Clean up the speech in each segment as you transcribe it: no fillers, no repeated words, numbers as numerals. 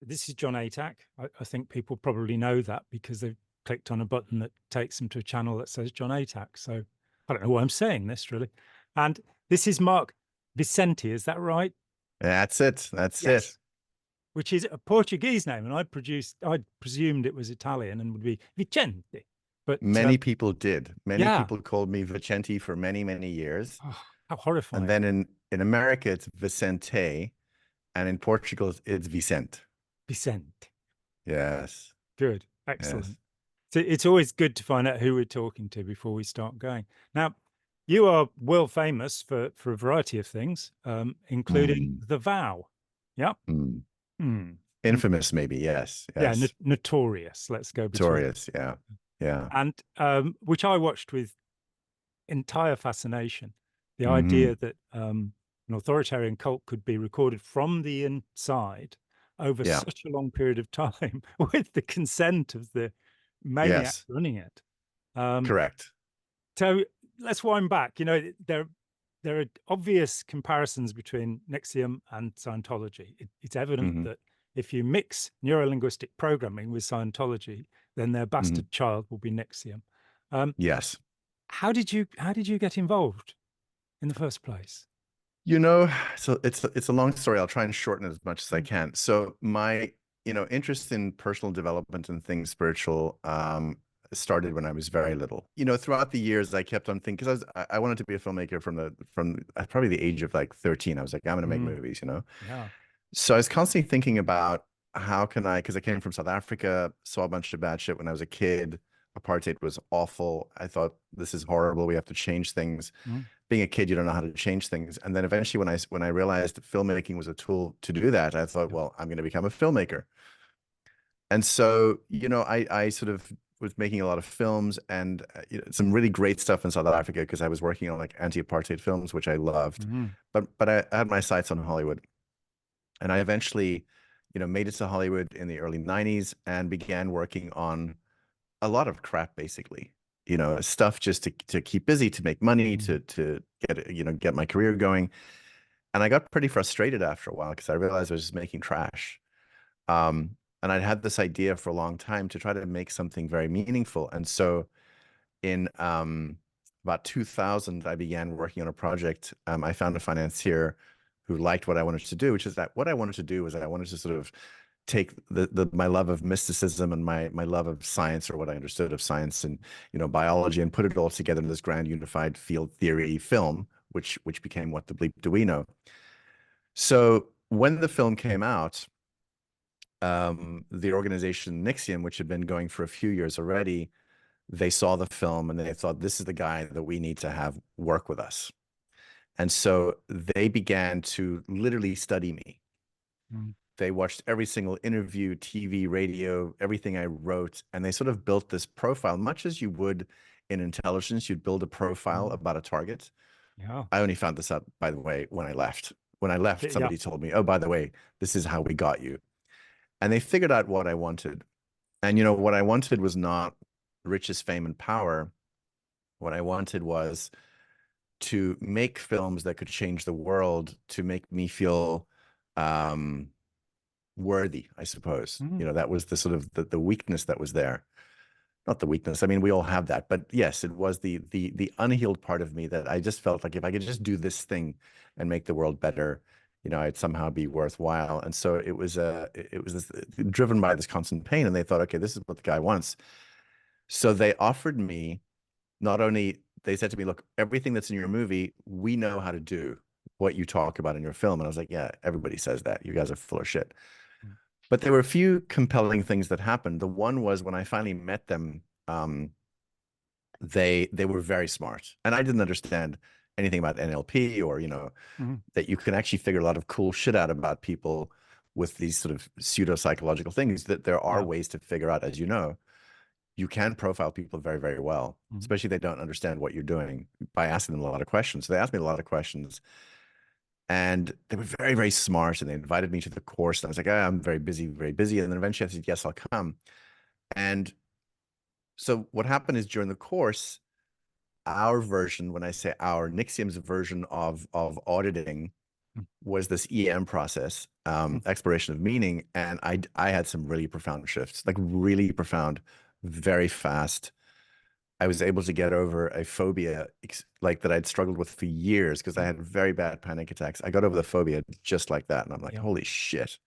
this is John Atack. I think people probably know that because they've clicked on a button that takes them to a channel that says John Atack. So I don't know why I'm saying this really. And this is Mark Vicente, is that right? That's it. That's Yes. it. Which is a Portuguese name, and I presumed it was Italian and would be Vicente. But Many people did. Many yeah, people called me Vicente for many, many years. oh, how And horrifying. then in America, it's Vicente. And in Portugal, it's Vicente. Vicente. Yes. Good. Yes. Excellent. So it's always good to find out who we're talking to before we start going. Now, you are world famous for a variety of things, including Mm, The Vow. Yeah. mm. Mm. And Infamous, maybe. Yes. yeah, Yes. notorious. Let's go between. Notorious. Yeah. Yeah. And which I watched with entire fascination. The Hmm. idea that an authoritarian cult could be recorded from the inside over Yeah. such a long period of time with the consent of the maniac Yes. running it. Um, Correct. so let's wind back. You know, there are obvious comparisons between NXIVM and Scientology. It's evident Hmm. that if you mix neurolinguistic programming with Scientology, then their Hmm. bastard child will be NXIVM. Um, Yes. how did you get involved in the first place? You know, so it's a long story. I'll try and shorten it as much as I can. So my, interest in personal development and things spiritual started when I was very little. Throughout the years, I kept on thinking because I wanted to be a filmmaker from probably the age of like 13. I was like, I'm going to make Mm, movies. yeah. So I was constantly thinking about how can I, because I came from South Africa, saw a bunch of bad shit when I was a kid. Apartheid was awful. I thought this is horrible. We have to change things. Mm, Being a kid, you don't know how to change things. And then eventually when I realized that filmmaking was a tool to do that, I thought, yeah. well, I'm going to become a filmmaker. And so, I sort of was making a lot of films and some really great stuff in South Africa because I was working on like anti-apartheid films, which I loved. Mm, But I had my sights on Hollywood. And I eventually, made it to Hollywood in the early 90s and began working on a lot of crap, basically. Stuff just to keep busy, to make money, mm, to get my career going. And I got pretty frustrated after a while because I realized I was just making trash. And I'd had this idea for a long time to try to make something very meaningful. And so in about 2000, I began working on a project. I found a financier who liked what I wanted to do, which is that what I wanted to do was I wanted to sort of take my love of mysticism and my love of science, or what I understood of science and biology, and put it all together in this grand unified field theory film, which became What the Bleep Do We Know? So when the film came out, the organization NXIVM, which had been going for a few years already, they saw the film and they thought, this is the guy that we need to have work with us. And so they began to literally study me. mm, They watched every single interview, TV, radio, everything I wrote, and they sort of built this profile, much as you would in intelligence, you'd build a profile mm, about a target. yeah. I only found this out, by the way, when I left. When I left, Yeah. somebody told me, oh, by the way, this is how we got you. And they figured out what I wanted. And what I wanted was not riches, fame, and power. What I wanted was to make films that could change the world, to make me feel um, worthy, I suppose. Mm, That was the sort of the weakness that was there. Not the weakness. I mean, we all have that, but yes, it was the unhealed part of me that I just felt like if I could just do this thing and make the world better, I'd somehow be worthwhile. And so it was this, driven by this constant pain. And they thought, okay, this is what the guy wants. So they offered me not only they said to me, look, everything that's in your movie, we know how to do what you talk about in your film. And I was like, yeah, everybody says that. You guys are full of shit. mm, But there were a few compelling things that happened. The one was when I finally met them, they were very smart. And I didn't understand anything about NLP or, mm, that you can actually figure a lot of cool shit out about people with these sort of pseudo psychological things, that there are yeah. ways to figure out, as you know, you can profile people very, very well, Mm, especially if they don't understand what you're doing, by asking them a lot of questions. So they asked me a lot of questions and they were very, very smart. And they invited me to the course. And I was like, oh, I'm very busy, very busy. And then eventually I said, yes, I'll come. And so what happened is during the course, our version, when I say our, NXIVM's version of auditing was this EM process, Mm. exploration of meaning, and I had some really profound shifts, like really profound, very fast. I was able to get over a phobia like that I'd struggled with for years because I Mm. had very bad panic attacks. I got over the phobia just like that, and I'm like, Yeah. holy shit.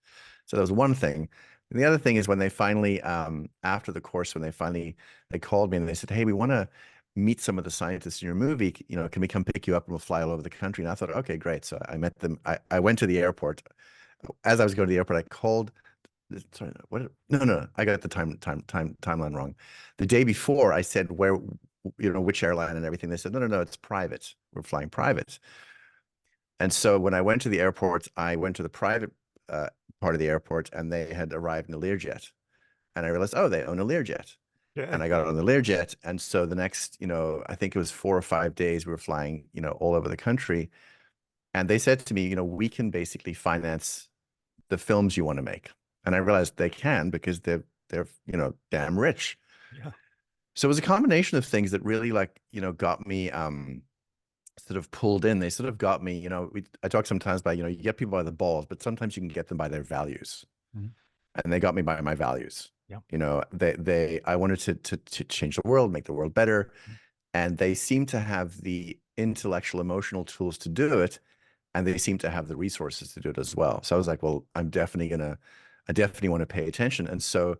So that was one thing. And the other thing is when they finally, after the course, when they called me and they said, hey, we want to meet some of the scientists in your movie. You know, can we come pick you up and we'll fly all over the country? And I thought, okay, great. So I met them. I went to the airport. As I was going to the airport, I called. Sorry, what? No. I got the timeline wrong. The day before, I said where, which airline and everything. They said, no, it's private. We're flying private. And so when I went to the airport, I went to the private uh, part of the airport, and they had arrived in a Learjet. And I realized, oh, they own a Learjet. Yeah. And I got on the Learjet. And so the next, I think it was 4 or 5 days, we were flying, all over the country. And they said to me, we can basically finance the films you want to make. And I realized they can because they're damn rich. Yeah. So it was a combination of things that really got me sort of pulled in. They sort of got me, I talk sometimes about, you get people by the balls, but sometimes you can get them by their values. Mm. And they got me by my values. Yeah. I wanted to change the world, make the world better. Mm. And they seem to have the intellectual, emotional tools to do it. And they seem to have the resources to do it as well. So I was like, well, I definitely want to pay attention. And so,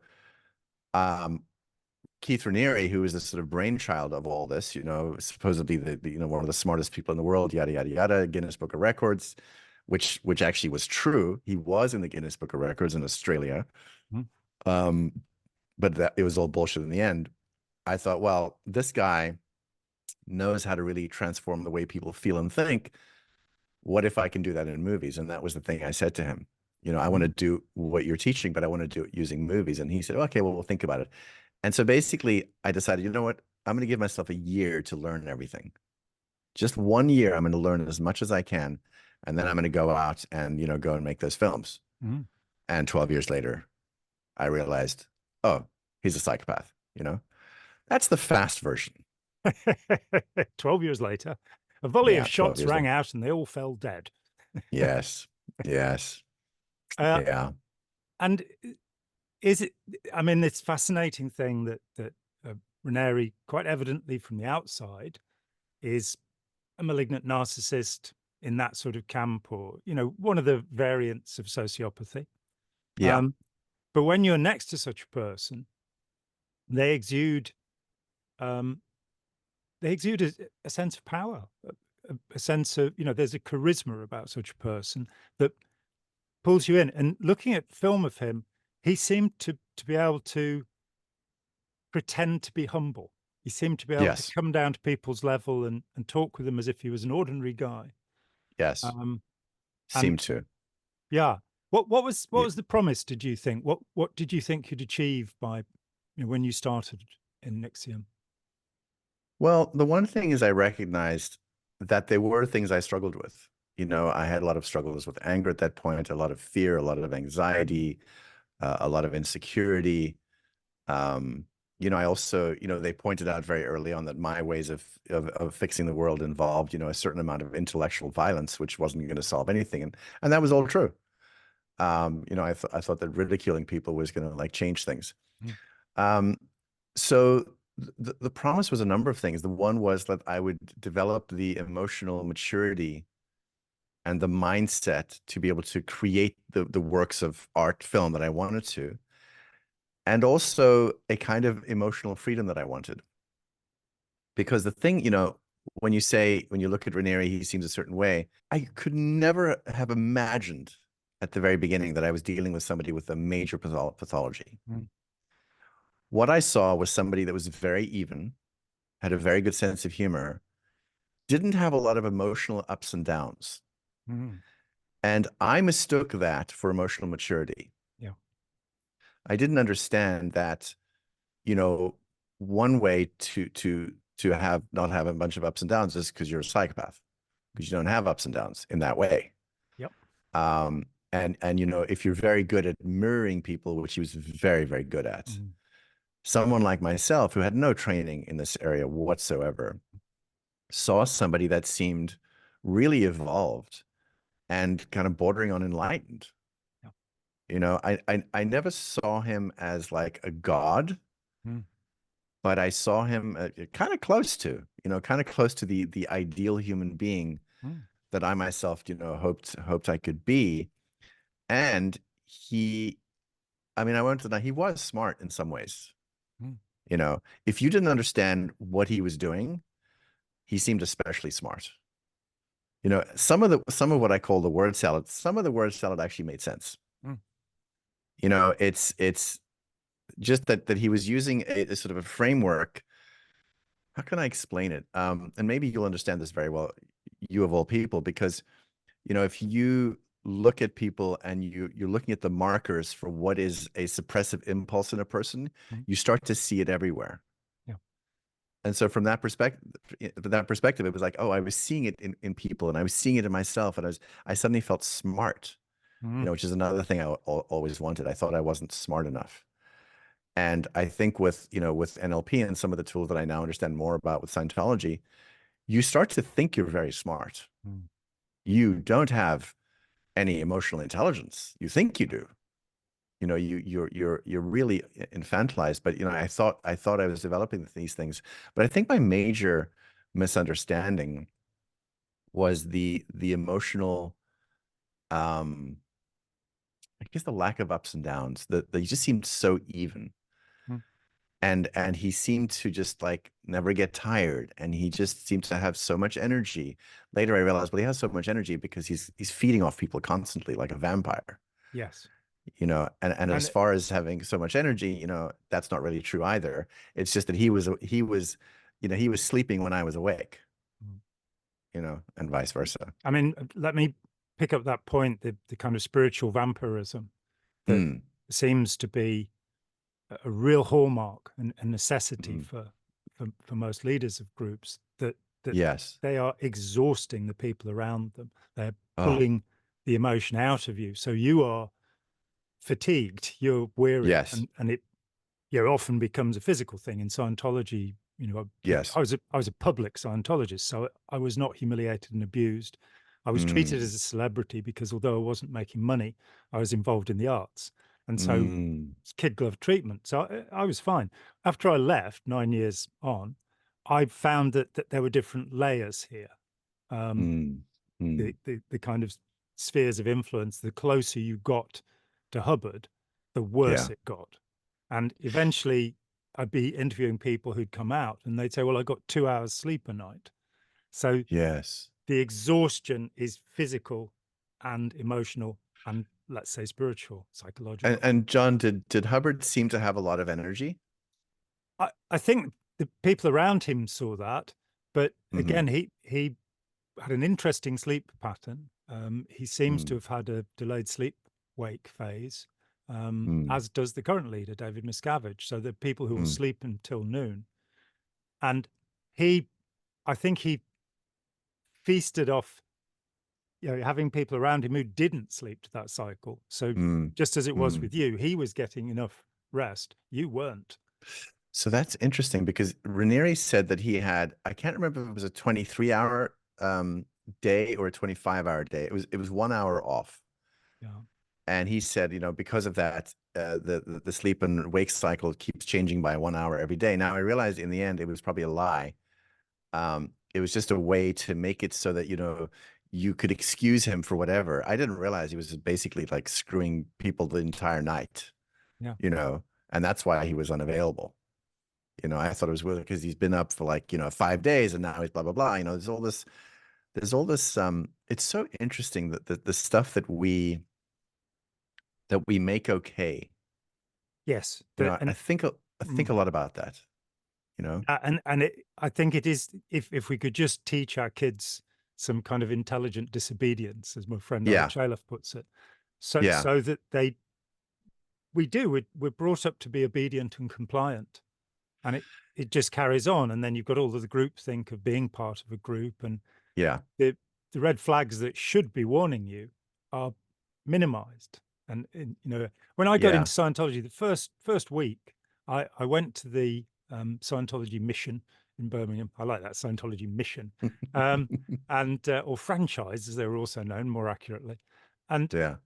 Keith Raniere, who is the sort of brainchild of all this, supposedly one of the smartest people in the world, yada yada yada, Guinness Book of Records, which actually was true. He was in the Guinness Book of Records in Australia, Mm. but that it was all bullshit in the end. I thought, well, this guy knows how to really transform the way people feel and think. What if I can do that in movies? And that was the thing I said to him. I want to Mm. do what you're teaching, but I want to do it using movies. And he said, okay, well, we'll think about it. And so basically, I decided, you know what? I'm going to give myself a year to learn everything. Just 1 year, I'm going to learn as much as I can. And then I'm going to go out and, go and make those films. Mm. And 12 years later, I realized, oh, he's a psychopath. That's the fast version. 12 years later, a volley of Yeah, 12 shots years rang later. out and they all fell dead. Yes. Yes. Uh, Yeah. and is it, I mean, this fascinating thing that Raniere, quite evidently from the outside, is a malignant narcissist in that sort of camp, or, one of the variants of sociopathy. Yeah. But when you're next to such a person, they exude um, a sense of power, a sense of, there's a charisma about such a person that pulls you in. And looking at film of him, he seemed to be able to pretend to be humble. He seemed to be able to Yes. come down to people's level and talk with them as if he was an ordinary guy. Yes. Um, and Seem to. yeah, what Yeah. was the promise? Did you think what did you think you'd achieve by when you started in NXIVM? Well, the one thing is I recognized that there were things I struggled with. I had a lot of struggles with anger at that point, a lot of fear, a lot of anxiety, a lot of insecurity. Um, I also, they pointed out very early on that my ways of fixing the world involved, a certain amount of intellectual violence, which wasn't going to solve anything. And that was all true. I thought that ridiculing people was going to change things. Mm. Um, so the promise was a number of things. The one was that I would develop the emotional maturity and the mindset to be able to create the works of art film that I wanted to, and also a kind of emotional freedom that I wanted. Because the thing, when you look at Raniere, he seems a certain way. I could never have imagined at the very beginning that I was dealing with somebody with a major pathology. Mm. What I saw was somebody that was very even, had a very good sense of humor, didn't have a lot of emotional ups and downs. Mm. And I mistook that for emotional maturity. Yeah. I didn't understand that, you know, one way to have not have a bunch of ups and downs is because you're a psychopath, because you don't have ups and downs in that way. Yep. And if you're very good at mirroring people, which he was very, very good at, Mm. someone like myself who had no training in this area whatsoever saw somebody that seemed really evolved and kind of bordering on enlightened. Yeah. You know, I never saw him as like a god, Mm. but I saw him kind of close to, you know, kind of close to the ideal human being Mm. that I myself, you know, hoped I could be. And he, I mean, I won't deny he was smart in some ways. Mm. You know, if you didn't understand what he was doing, he seemed especially smart. You know, some of what I call the word salad, some of the word salad actually made sense. Mm. You know, it's just that he was using a sort of a framework. How can I explain it? And maybe you'll understand this very well, you of all people, because you know, if you look at people and you're looking at the markers for what is a suppressive impulse in a person, Mm. you start to see it everywhere. Yeah. And so from that perspective, it was like, oh, I was seeing it in people and I was seeing it in myself. And I suddenly felt smart, you Mm. know, which is another thing I always wanted. I thought I wasn't smart enough. And I think with, you know, with NLP and some of the tools that I now understand more about with Scientology, you start to think you're very smart. Mm. You don't have any emotional intelligence. You think you do. You know, you're really infantilized. But you know, I thought I was developing these things. But I think my major misunderstanding was the emotional, um, I guess the lack of ups and downs. That he just seemed so even. Mm. And he seemed to just like never get tired, and he just seemed to have so much energy. Later I realized, well, he has so much energy because he's feeding off people constantly like a vampire. Yes. You know, and as And far as having so much energy, you know, that's not really true either. It's just that he was you know, he was sleeping when I was awake, mm. you know, and vice versa. I mean, let me pick up that point, the kind of spiritual vampirism that Mm, seems to be a real hallmark and a necessity mm, for most leaders of groups, that yes. they are exhausting the people around them. They're Oh, pulling the emotion out of you. So you are fatigued, you're weary, yes. and it, you know, often becomes a physical thing. In Scientology, you know, Yes. I was a public Scientologist, so I was not humiliated and abused. I was treated Mm, as a celebrity because although I wasn't making money, I was involved in the arts, and so mm, it's kid glove treatment. So I was fine. After I left 9 years on, I found that there were different layers here. Um, mm, mm, the kind of spheres of influence, the closer you got to Hubbard, the worse yeah. it got. And eventually I'd be interviewing people who'd come out and they'd say, well, I got 2 hours sleep a night. So Yes. the exhaustion is physical and emotional and, let's say, spiritual, psychological. And John, did Hubbard seem to have a lot of energy? I think the people around him saw that, but Hmm. again, he had an interesting sleep pattern. He seems to Mm, have had a delayed sleep wake phase, mm, as does the current leader, David Miscavige. So the people who will mm. sleep until noon. And he, I think he feasted off, you know, having people around him who didn't sleep to that cycle. So Mm, just as it was mm. with you, he was getting enough rest. You weren't. So that's interesting because Raniere said that he had, I can't remember if it was a 23-hour day or a 25-hour day. It was 1 hour off. Yeah. And he said, you know, because of that, the sleep and wake cycle keeps changing by 1 hour every day. Now I realized in the end it was probably a lie. It was just a way to make it so that, you know, you could excuse him for whatever. I didn't realize he was basically like screwing people the entire night, Yeah. you know, and that's why he was unavailable. You know, I thought it was weird because he's been up for like, you know, 5 days and now he's blah, blah, blah. You know, there's all this, it's so interesting that the stuff that we make okay. Yes. You know, I And think I think mm, a lot about that, you know? I think it is, if we could just teach our kids some kind of intelligent disobedience, as my friend Ira Yeah. Chaleff puts it, so Yeah. that we're brought up to be obedient and compliant, and it just carries on, and then you've got all of the group think of being part of a group, and Yeah. the red flags that should be warning you are minimized. And you know, when I got Yeah. into Scientology, the first week, I went to the Scientology mission in Birmingham. I like that, Scientology mission, and or franchise, as they were also known more accurately. And Yeah.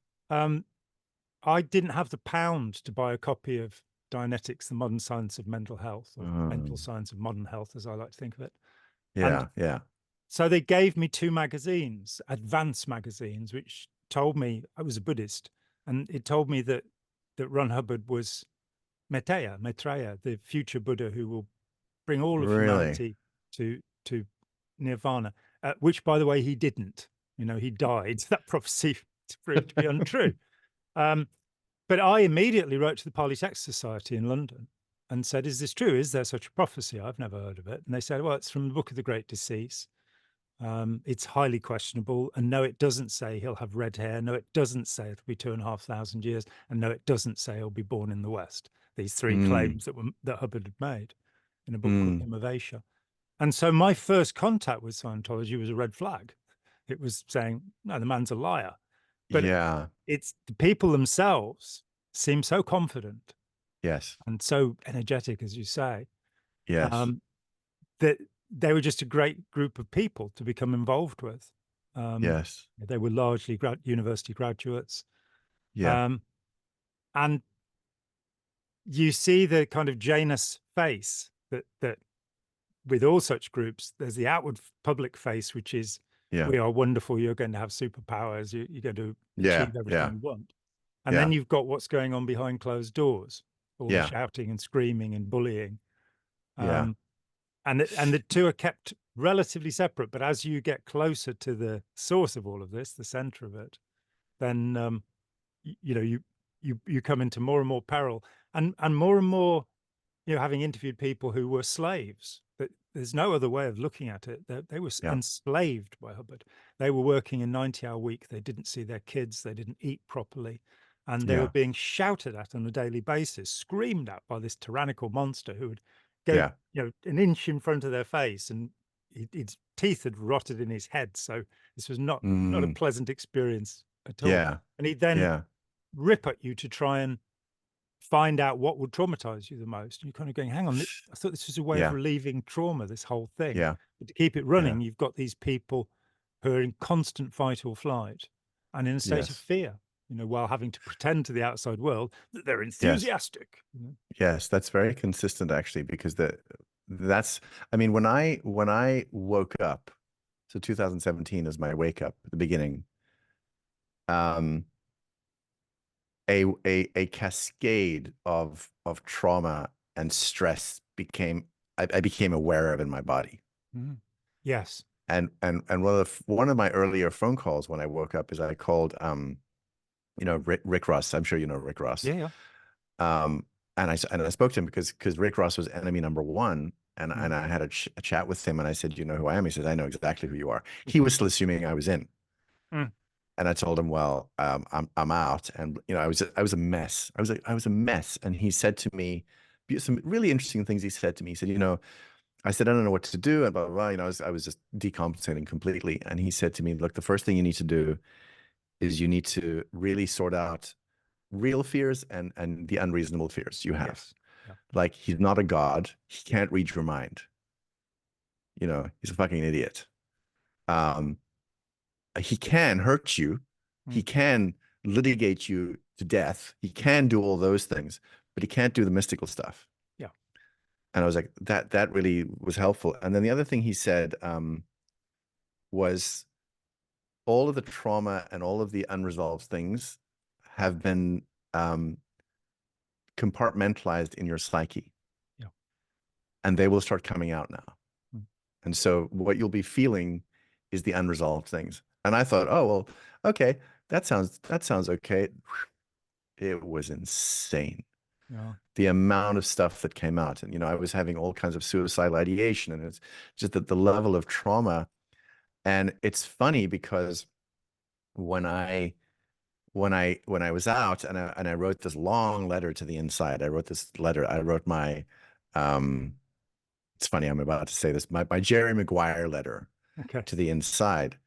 I didn't have the pound to buy a copy of Dianetics, the Modern Science of Mental Health, or Mental Science of Modern Health, as I like to think of it. And Yeah. Yeah. so they gave me 2 magazines, advanced magazines, which told me I was a Buddhist, and it told me that Ron Hubbard was Maitreya, the future Buddha who will bring all of Really? humanity to nirvana. Which, by the way, he didn't. You know, he died. That prophecy proved to be untrue. But I immediately wrote to the Polytext Society in London and said, "Is this true? Is there such a prophecy? I've never heard of it." And they said, "Well, it's from the Book of the Great Decease. It's highly questionable. And no, it doesn't say he'll have red hair. No, it doesn't say it'll be 2,500 years. And no, it doesn't say he'll be born in the West." These 3 claims that Hubbard had made in a book called Hymn of Asia. And so my first contact with Scientology was a red flag. It was saying, no, the man's a liar. But Yeah. it's the people themselves seem so confident Yes. and so energetic, as you say, Yes. that they were just a great group of people to become involved with. Yes. They were largely university graduates. Yeah. Um, and you see the kind of Janus face that with all such groups, there's the outward public face, which is, Yeah. we are wonderful, you're going to have superpowers, you're going to Yeah. achieve everything Yeah. you want. And then Yeah. you've got what's going on behind closed doors, all the Yeah. shouting and screaming and bullying. Yeah. And the two are kept relatively separate. But as you get closer to the source of all of this, the center of it, then you know you come into more and more peril, and more, you know, having interviewed people who were slaves, but there's no other way of looking at it. They were Yeah. enslaved by Hubbard. They were working a 90-hour week. They didn't see their kids. They didn't eat properly. And they were Yeah. being shouted at on a daily basis, screamed at by this tyrannical monster who would go, Yeah. you know, an inch in front of their face, and his teeth had rotted in his head. So this was not a pleasant experience at all. Yeah. And he'd then Yeah. rip at you to try and find out what would traumatize you the most. And you're kind of going, hang on, I thought this was a way of Yeah. relieving trauma, this whole thing. Yeah. But to keep it Yeah. running, you've got these people who are in constant fight or flight and in a state of Yes. fear, you know, while having to pretend to the outside world that they're Yes. enthusiastic. You know? Yes. That's very consistent, actually, because that's, I mean, when I woke up, so 2017 is my wake up at the beginning, a cascade of trauma and stress I became aware of in my body. Yes. And one of my earlier phone calls when I woke up is I called you know, Rick Ross. I'm sure you know Rick Ross. Yeah. And I spoke to him because Rick Ross was enemy number one, and I had a chat with him, and I said, "You know who I am?" He says, "I know exactly who you are." He was still assuming I was in, and I told him, "Well, I'm out," and you know, I was a mess. I was a mess, and he said to me some really interesting things. He said to me, he said, "You know," I said, "I don't know what to do," and blah blah blah. You know, I was just decompensating completely, and he said to me, "Look, the first thing you need to do is you need to really sort out real fears and the unreasonable fears you have." Yes. Yeah. Like, he's not a god. He can't read your mind. You know, he's a fucking idiot. He can hurt you. He can litigate you to death. He can do all those things, but he can't do the mystical stuff. Yeah. And I was like, that really was helpful. And then the other thing he said was, all of the trauma and all of the unresolved things have been compartmentalized in your psyche. Yeah. And they will start coming out now. And so what you'll be feeling is the unresolved things. And I thought, oh, well, okay, that sounds okay. It was insane. Yeah. The amount of stuff that came out. And, you know, I was having all kinds of suicidal ideation, and it's just that the level of trauma. And it's funny because when I was out and I wrote this long letter to the inside, I wrote my, it's funny, I'm about to say this, my Jerry Maguire letter to the inside.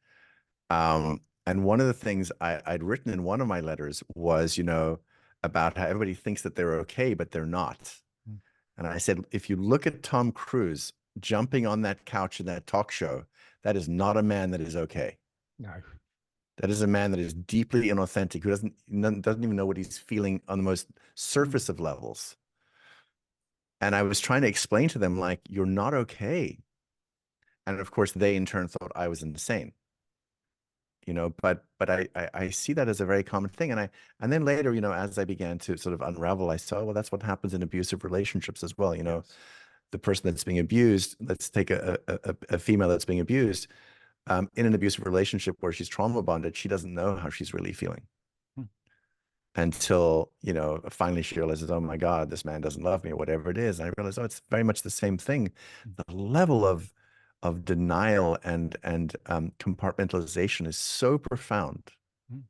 And one of the things I'd written in one of my letters was, you know, about how everybody thinks that they're okay, but they're not. And I said, if you look at Tom Cruise, jumping on that couch in that talk show, that is not a man that is okay. No. That is a man that is deeply inauthentic, who doesn't even know what he's feeling on the most surface of levels. And I was trying to explain to them, like, you're not okay. And of course, they in turn thought I was insane. But I see that as a very common thing. And then later, as I began to sort of unravel, I saw, well, that's what happens in abusive relationships as well. Yes. The person that's being abused, let's take a female that's being abused, in an abusive relationship where she's trauma bonded, she doesn't know how she's really feeling Hmm. until, finally she realizes, oh my God, this man doesn't love me, or whatever it is. And I realize, oh, it's very much the same thing. The level of denial and compartmentalization is so profound. Hmm.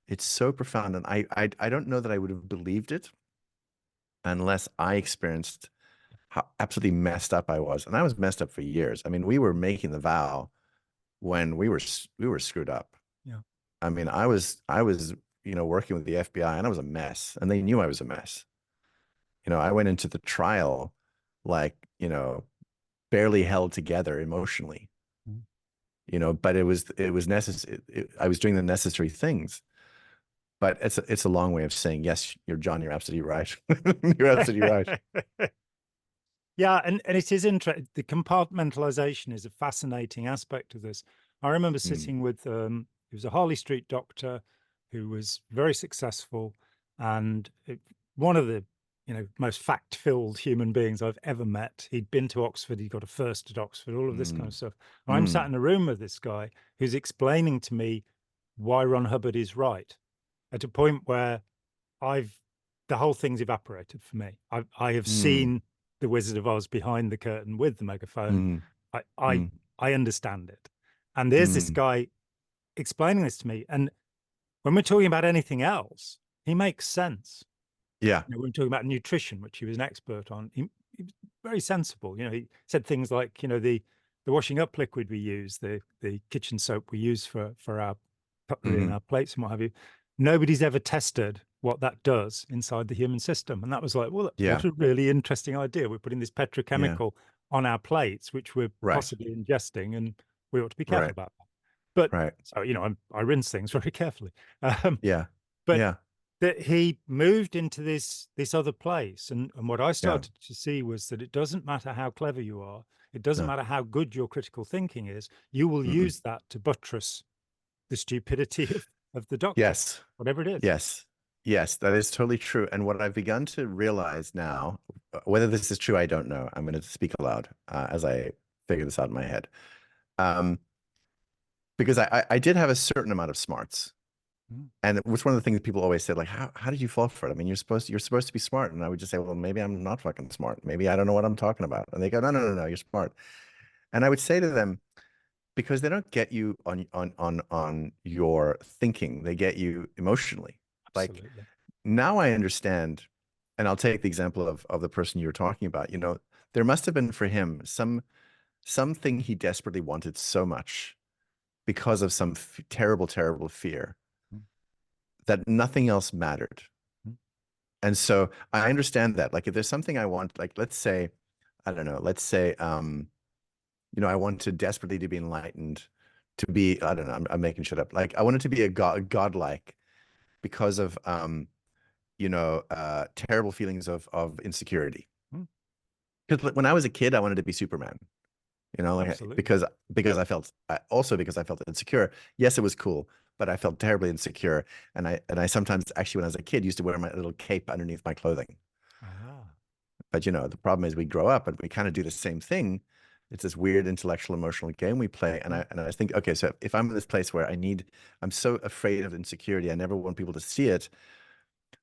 It's so profound. And I don't know that I would have believed it unless I experienced how absolutely messed up I was. And I was messed up for years. I mean, we were making the vow when we were screwed up. Yeah. I mean, I was working with the FBI, and I was a mess, and they knew I was a mess. I went into the trial like, barely held together emotionally. Hmm. But it was necessary. I was doing the necessary things. But it's a long way of saying, yes, John, you're absolutely right. You're absolutely right. Yeah, and it is interesting. The compartmentalization is a fascinating aspect of this. I remember Mm, sitting with he was a Harley Street doctor who was very successful, and one of the most fact-filled human beings I've ever met. He'd been to Oxford, he got a first at Oxford, all of this kind mm, of stuff. And I'm sat mm. in a room with this guy who's explaining to me why Ron Hubbard is right, at a point where I've the whole thing's evaporated for me. I have Mm, seen the Wizard of Oz behind the curtain with the megaphone. mm, I I mm, I understand it. And there's this mm. guy explaining this to me. And when we're talking about anything else, he makes sense. Yeah. When we're talking about nutrition, which he was an expert on, he was very sensible. He said things like, the washing up liquid we use, the kitchen soap we use for our cutlery and Hmm. our plates and what have you. Nobody's ever tested what that does inside the human system. And that was like, well, Yeah. what a really interesting idea. We're putting this Yeah. petrochemical on our plates, which we're Right. possibly ingesting, and we ought to be careful Right. about that. But Right. so, I rinse things very carefully. Um, Yeah. but Yeah. that he moved into this other place, and what I Yeah. started to see was that it doesn't matter how clever you are, it doesn't No. matter how good your critical thinking is, you will Mm-mm. use that to buttress the stupidity of the doctor, Yes. whatever it is. Yes. Yes, that is totally true. And what I've begun to realize now, whether this is true, I don't know. I'm going to speak aloud as I figure this out in my head. Um, because I did have a certain amount of smarts. Mm. And it was one of the things that people always said, like, how did you fall for it? I mean, you're supposed to be smart. And I would just say, well, maybe I'm not fucking smart. Maybe I don't know what I'm talking about. And they go, no, no, no, no, you're smart. And I would say to them, because they don't get you on your thinking, they get you emotionally. Like, Absolutely. now I understand, and I'll take the example of the person you were talking about. There must have been for him something he desperately wanted so much because of some terrible, terrible fear Mm. that nothing else mattered. Mm. And so I understand that. Like, if there's something I want, like, let's say, I don't know, let's say, I wanted desperately to be enlightened, to be, I don't know, I'm making shit up. Like, I wanted to be a godlike because of, terrible feelings of insecurity. Mm. Because when I was a kid, I wanted to be Superman. Like, Absolutely. because I felt insecure. Yes, it was cool, but I felt terribly insecure, and I sometimes actually, when I was a kid, used to wear my little cape underneath my clothing. Ah. But the problem is we grow up and we kind of do the same thing. It's this weird intellectual emotional game we play, and Mm. I think, okay, so if I'm in this place where I'm so afraid of insecurity, I never want people to see it.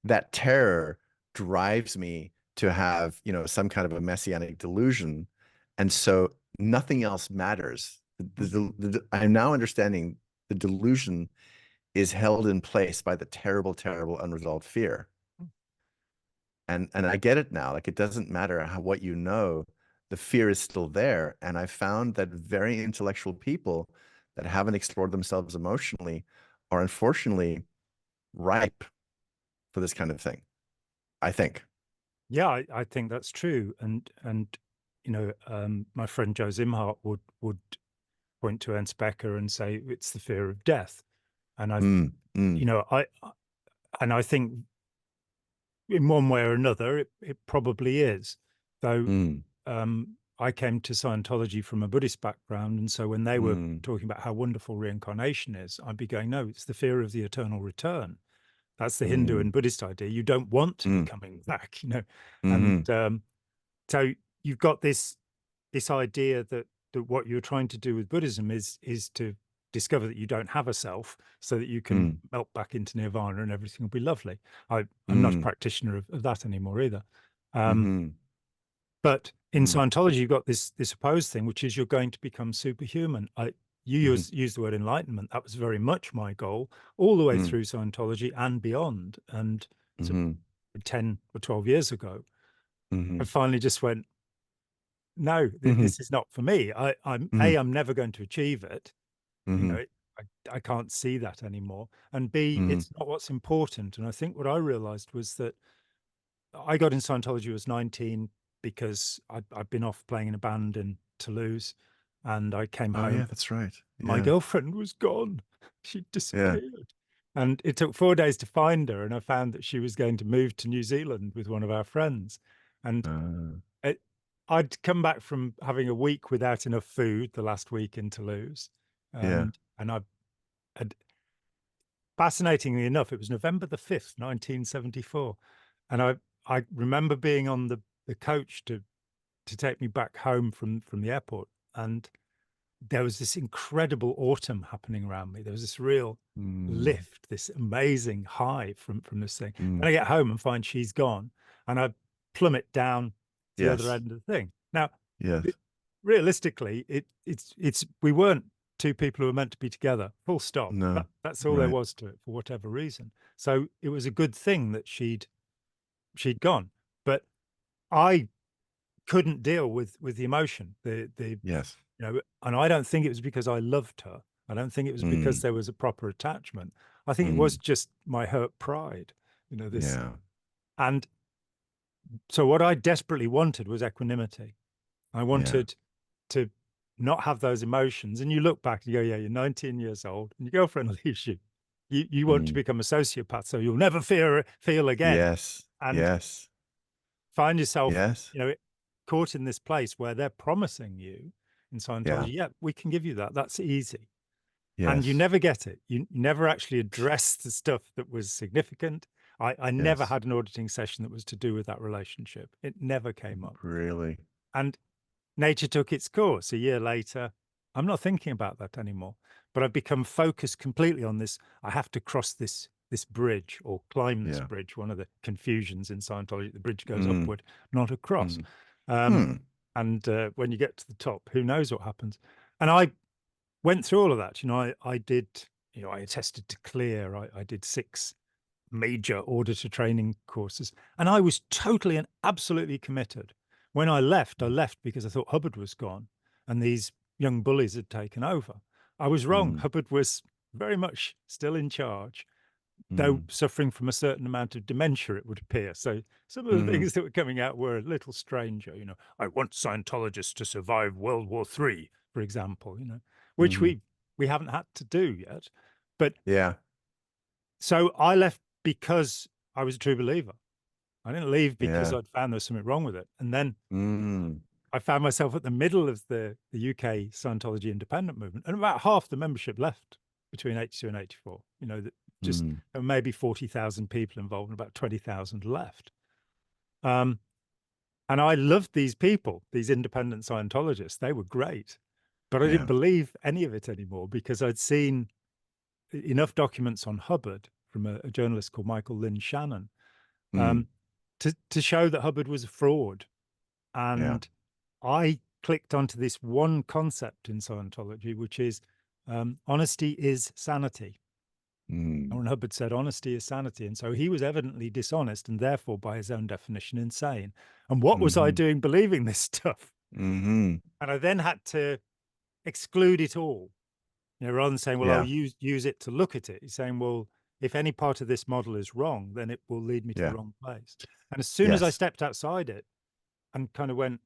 That terror drives me to have, some kind of a messianic delusion. And so nothing else matters. Mm. I'm now understanding the delusion is held in place by the terrible, terrible unresolved fear. Mm. And I get it now. Like, it doesn't matter what the fear is still there. And I found that very intellectual people that haven't explored themselves emotionally are unfortunately ripe for this kind of thing, I think. Yeah, I think that's true. And my friend Joe Zimhart would point to Ernst Becker and say it's the fear of death. And I think in one way or another, it probably is. Though I came to Scientology from a Buddhist background, and so when they were talking about how wonderful reincarnation is, I'd be going, no, it's the fear of the eternal return. That's the Hindu and Buddhist idea. You don't want to be coming back, and so you've got this idea that what you're trying to do with Buddhism is to discover that you don't have a self, so that you can melt back into nirvana and everything will be lovely. I'm not a practitioner of that anymore either. But in Scientology, you've got this opposed thing, which is you're going to become superhuman. You use the word enlightenment. That was very much my goal all the way through Scientology and beyond. And so 10 or 12 years ago, I finally just went, no, this is not for me. I'm never going to achieve it. I can't see that anymore. And B, it's not what's important. And I think what I realized was that I got in Scientology when I was 19 because I'd been off playing in a band in Toulouse, and I came home. Yeah, that's right. My girlfriend was gone. She'd disappeared. And it took 4 days to find her. And I found that she was going to move to New Zealand with one of our friends. And I'd come back from having a week without enough food the last week in Toulouse. And I had, fascinatingly enough, it was November the 5th, 1974. And I remember being on the coach to take me back home from the airport. And there was this incredible autumn happening around me. There was this real lift, this amazing high from this thing. Then I get home and find she's gone, and I plummet down to the other end of the thing. Now, realistically, it's we weren't two people who were meant to be together. Full stop. No, that's all there was to it, for whatever reason. So it was a good thing that she'd gone, but I couldn't deal with the emotion. And I don't think it was because I loved her. I don't think it was because there was a proper attachment. I think it was just my hurt pride, this. And so what I desperately wanted was equanimity. I wanted to not have those emotions. And you look back and you go, yeah, you're 19 years old and your girlfriend leaves you. You want to become a sociopath, so you'll never feel again. Find yourself, caught in this place where they're promising you in Scientology, we can give you that. That's easy. And you never get it. You never actually address the stuff that was significant. I never had an auditing session that was to do with that relationship. It never came up. Really? And nature took its course. A year later, I'm not thinking about that anymore. But I've become focused completely on this. I have to cross this bridge or climb this bridge. One of the confusions in Scientology, the bridge goes upward, not across. And when you get to the top, who knows what happens? And I went through all of that. I did, I attested to clear. I did 6 major auditor training courses, and I was totally and absolutely committed. When I left because I thought Hubbard was gone and these young bullies had taken over. I was wrong. Hubbard was very much still in charge, though suffering from a certain amount of dementia, it would appear. So some of the things that were coming out were a little stranger. I want Scientologists to survive World War III, for example, which we haven't had to do yet. But so I left because I was a true believer. I didn't leave because I'd found there was something wrong with it. And then I found myself at the middle of the UK Scientology independent movement, and about half the membership left between 82 and 84. Just maybe 40,000 people involved and about 20,000 left. And I loved these people, these independent Scientologists. They were great, but I didn't believe any of it anymore because I'd seen enough documents on Hubbard from a journalist called Michael Lynn Shannon to show that Hubbard was a fraud. And I clicked onto this one concept in Scientology, which is honesty is sanity. Aaron Hubbard said honesty is sanity. And so he was evidently dishonest and therefore, by his own definition, insane. And what was I doing believing this stuff? And I then had to exclude it all. Rather than saying, well, I'll use it to look at it. He's saying, well, if any part of this model is wrong, then it will lead me to the wrong place. And as soon as I stepped outside it and kind of went,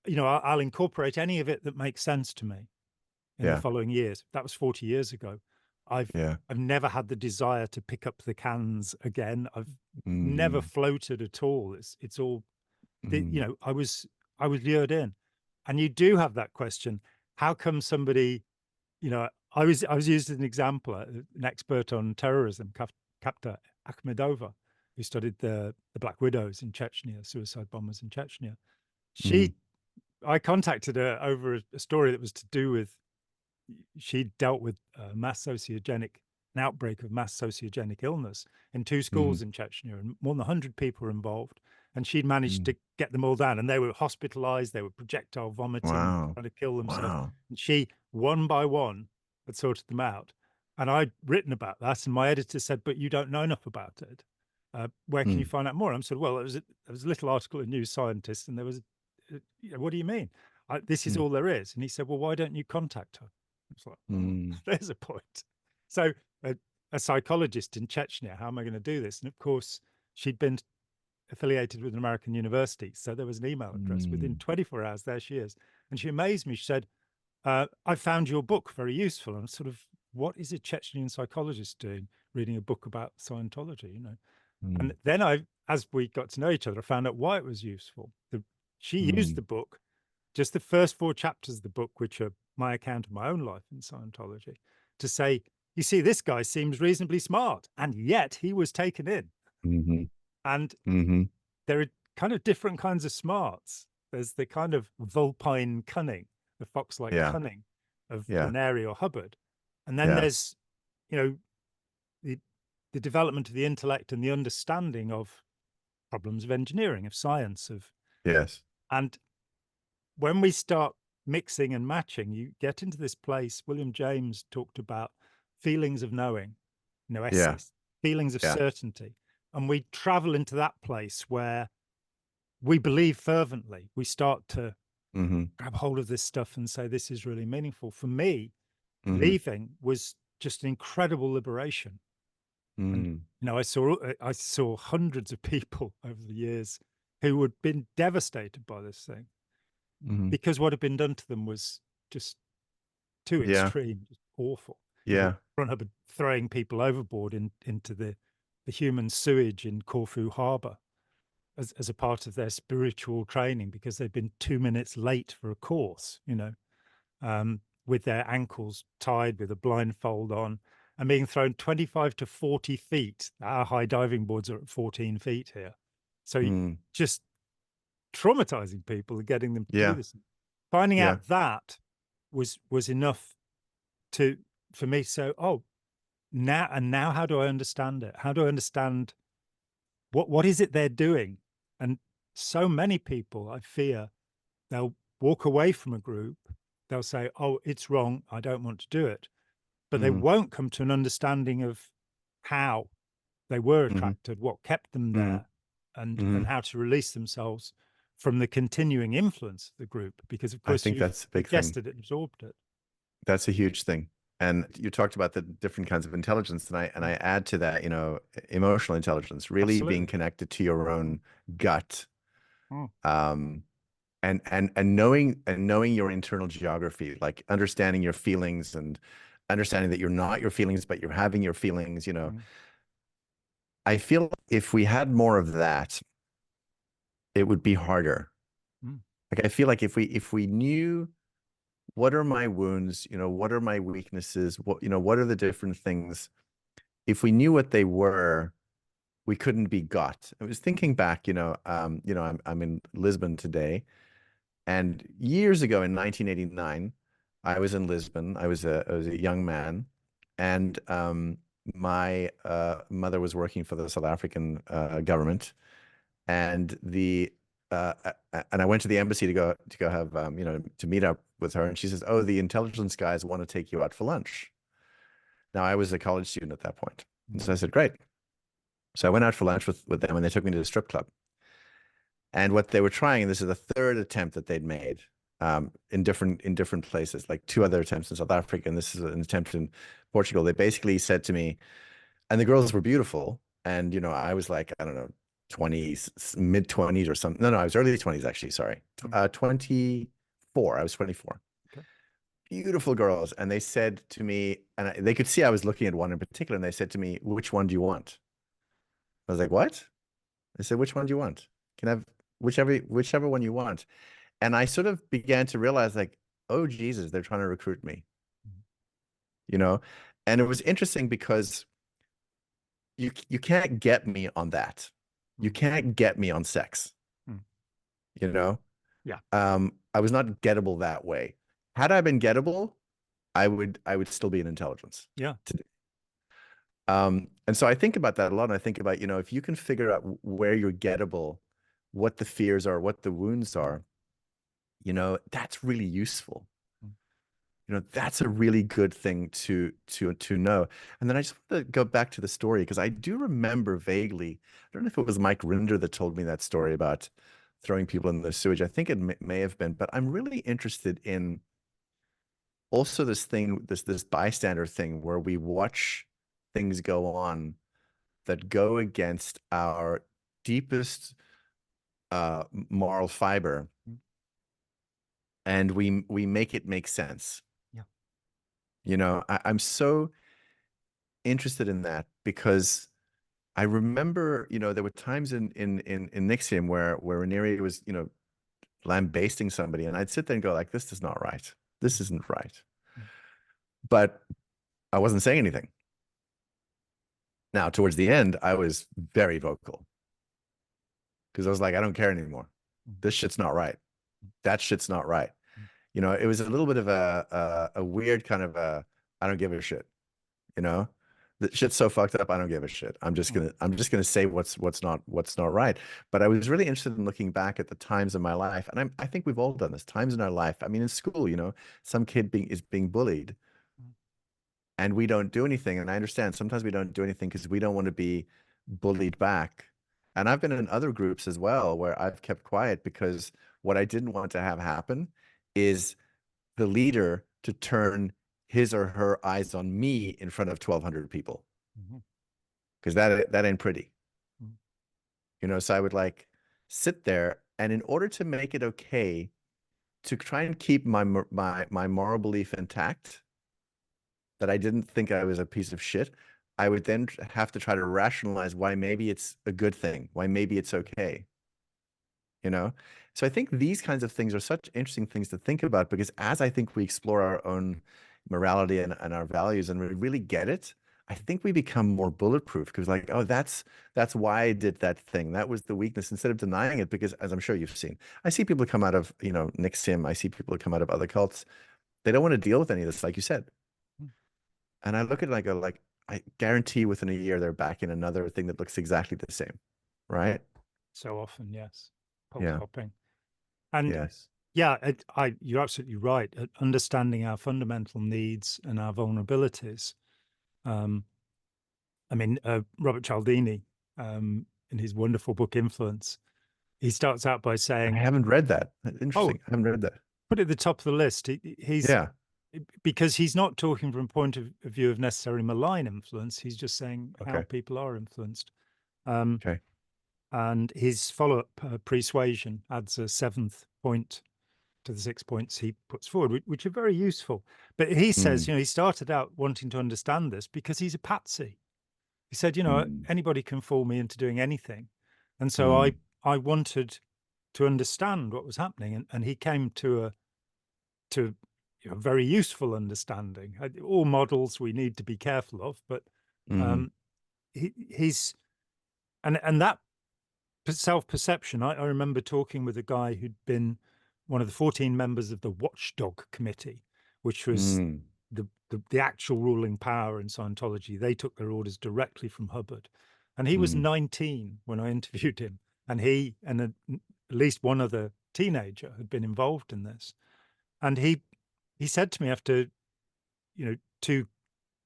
I'll incorporate any of it that makes sense to me in the Yeah. following years. That was 40 years ago. I've Yeah. I've never had the desire to pick up the cans again. I've never Mm, floated at all. It's all, mm, I was lured in. And you do have that question. How come somebody, I was used as an example, an expert on terrorism, Kapta Akhmedova, who studied the Black Widows in Chechnya, suicide bombers in Chechnya. mm, I contacted her over a story that was to do with, she dealt with an outbreak of mass sociogenic illness in two schools mm, in Chechnya, and more than 100 people were involved. And she'd managed mm. to get them all down, and they were hospitalized, they were projectile vomiting, Wow. trying to kill themselves. Wow. And she, one by one, had sorted them out. And I'd written about that, and my editor said, "But you don't know enough about it. Where can you Mm, find out more?" I said, "Well, there was a little article in New Scientist, and there was, what do you mean? This is mm, all there is." And he said, "Well, why don't you contact her?" It's like, oh, mm, there's a point. So a psychologist in Chechnya, how am I going to do this? And of course, she'd been affiliated with an American university. So there was an email address. Within mm, 24 hours, there she is. And she amazed me. She said, "I found your book very useful." And sort of, what is a Chechnyan psychologist doing reading a book about Scientology? And mm, then as we got to know each other, I found out why it was useful. She used mm, the book, just the first 4 chapters of the book, which are my account of my own life in Scientology, to say, you see, this guy seems reasonably smart, and yet he was taken in. mhm, And mhm. there are kind of different kinds of smarts. There's the kind of vulpine cunning, the fox-like Yeah. cunning of Yeah. Raniere or Hubbard. And then Yeah. there's, you know, the, the development of the intellect and the understanding of problems of engineering, of science, Yes. and when we start mixing and matching, you get into this place. William James talked about feelings of knowing, Yeah. essays, feelings of Yeah. certainty. And we travel into that place where we believe fervently. We start to Mhm. grab hold of this stuff and say, this is really meaningful. For me, Mhm. leaving was just an incredible liberation. And Mm. I saw hundreds of people over the years who had been devastated by this thing, Mhm. because what had been done to them was just too Yeah. extreme, just awful. Yeah. Ron Hubbard throwing people overboard into the human sewage in Corfu Harbour as a part of their spiritual training, because they'd been 2 minutes late for a course, with their ankles tied with a blindfold on, and being thrown 25 to 40 feet. Our high diving boards are at 14 feet here. So Mm. just traumatizing people and getting them to do Yeah. this. Finding Yeah. out that was enough to for me. So, now how do I understand it? How do I understand what is it they're doing? And so many people, I fear, they'll walk away from a group, they'll say, "Oh, it's wrong, I don't want to do it," but they Mhm. won't come to an understanding of how they were Mhm. attracted, what kept them Mhm. there, and Mhm. how to release themselves from the continuing influence of the group, because of I course think you've that's a big thing. ingested it, absorbed it. That's a huge thing. And you talked about the different kinds of intelligence, and I Mm. add to that, emotional intelligence, really being Absolutely. connected to your own gut, Mm. um, and knowing your internal geography, like understanding your feelings and understanding that you're not your feelings, but you're having your feelings. Mm. I feel if we had more of that, it would be harder. Mm. Like I feel like if we knew what are my wounds, what are my weaknesses, what are the different things, if we knew what they were, we couldn't be got. I was thinking back, I'm in Lisbon today, and years ago in 1989, I was in Lisbon. I was a young man, and my mother was working for the South African government, and I went to the embassy to go have to meet up with her, and she says, "Oh, the intelligence guys want to take you out for lunch." Now I was a college student at that point, and so I Mm. said, "Great." So I went out for lunch with them, and they took me to the strip club. And what they were trying, and this is the third attempt that they'd made, in different places, like two other attempts in South Africa, and this is an attempt in Portugal. They basically said to me, and the girls were beautiful, and I was like, I don't know, 20s, mid-20s or something. No, I was early 20s actually, sorry. 24. I was 24. Okay. Beautiful girls. And they said to me, and they could see I was looking at one in particular, and they said to me, which one do you want? I was like, what? They said, which one do you want? Can I have whichever one you want? And I sort of began to realize like, oh, Jesus, they're trying to recruit me, you know? And it was interesting because you can't get me on that. You can't get me on sex, you know? Yeah. I was not gettable that way. Had I been gettable, I would still be in intelligence. Yeah. Today. And so I think about that a lot. And I think about, you know, if you can figure out where you're gettable, what the fears are, what the wounds are, you know, that's really useful. You know, that's a really good thing to know. And then I just want to go back to the story because I do remember vaguely, I don't know if it was Mike Rinder that told me that story about throwing people in the sewage. I think it may have been, but I'm really interested in also this thing, this bystander thing where we watch things go on that go against our deepest moral fiber, and we make it make sense. Yeah. You know, I'm so interested in that because I remember, you know, there were times in NXIVM where Raniere was, you know, lambasting somebody, and I'd sit there and go like, this is not right. This isn't right. But I wasn't saying anything. Now, towards the end, I was very vocal because I was like, I don't care anymore. This shit's not right. That shit's not right. You know, it was a little bit of a weird kind of I don't give a shit. You know, the shit's so fucked up. I don't give a shit. I'm just gonna say what's not right. But I was really interested in looking back at the times in my life, and I think we've all done this. Times in our life. I mean, in school, you know, some kid is being bullied, and we don't do anything. And I understand sometimes we don't do anything because we don't want to be bullied back. And I've been in other groups as well where I've kept quiet because what I didn't want to have happen is the leader to turn his or her eyes on me in front of 1,200 people, because that ain't pretty. You know, so I would like sit there, and in order to make it okay to try and keep my moral belief intact, that I didn't think I was a piece of shit, I would then have to try to rationalize why maybe it's a good thing, why maybe it's okay. You know? So I think these kinds of things are such interesting things to think about, because as I think we explore our own morality and our values and we really get it, I think we become more bulletproof because like, oh, that's why I did that thing. That was the weakness, instead of denying it, because as I'm sure you've seen, I see people come out of, you know, NXIVM, I see people come out of other cults. They don't want to deal with any of this, like you said. And I look at it and I go like, I guarantee within a year they're back in another thing that looks exactly the same. Right? So often, yes. Pulse Yeah. hopping. And Yes. yeah, you're absolutely right. Understanding our fundamental needs and our vulnerabilities. I mean, Robert Cialdini, in his wonderful book Influence, he starts out by I saying, haven't read that. "Oh, Interesting. I haven't read that. put it at the top of the list." He's Yeah. because he's not talking from a point of view of necessarily malign influence. He's just saying how Okay. people are influenced. Okay. And his follow-up, persuasion, adds a seventh point to the 6 points he puts forward, which are very useful. But he says, you know, he started out wanting to understand this because he's a patsy. He said, you know, anybody can fool me into doing anything. And so I wanted to understand what was happening. And he came to a very useful understanding. All models we need to be careful of, but he's and that self-perception. I remember talking with a guy who'd been one of the 14 members of the Watchdog Committee, which was the actual ruling power in Scientology. They took their orders directly from Hubbard. And he was 19 when I interviewed him. And he and at least one other teenager had been involved in this. And he said to me after, you know, 2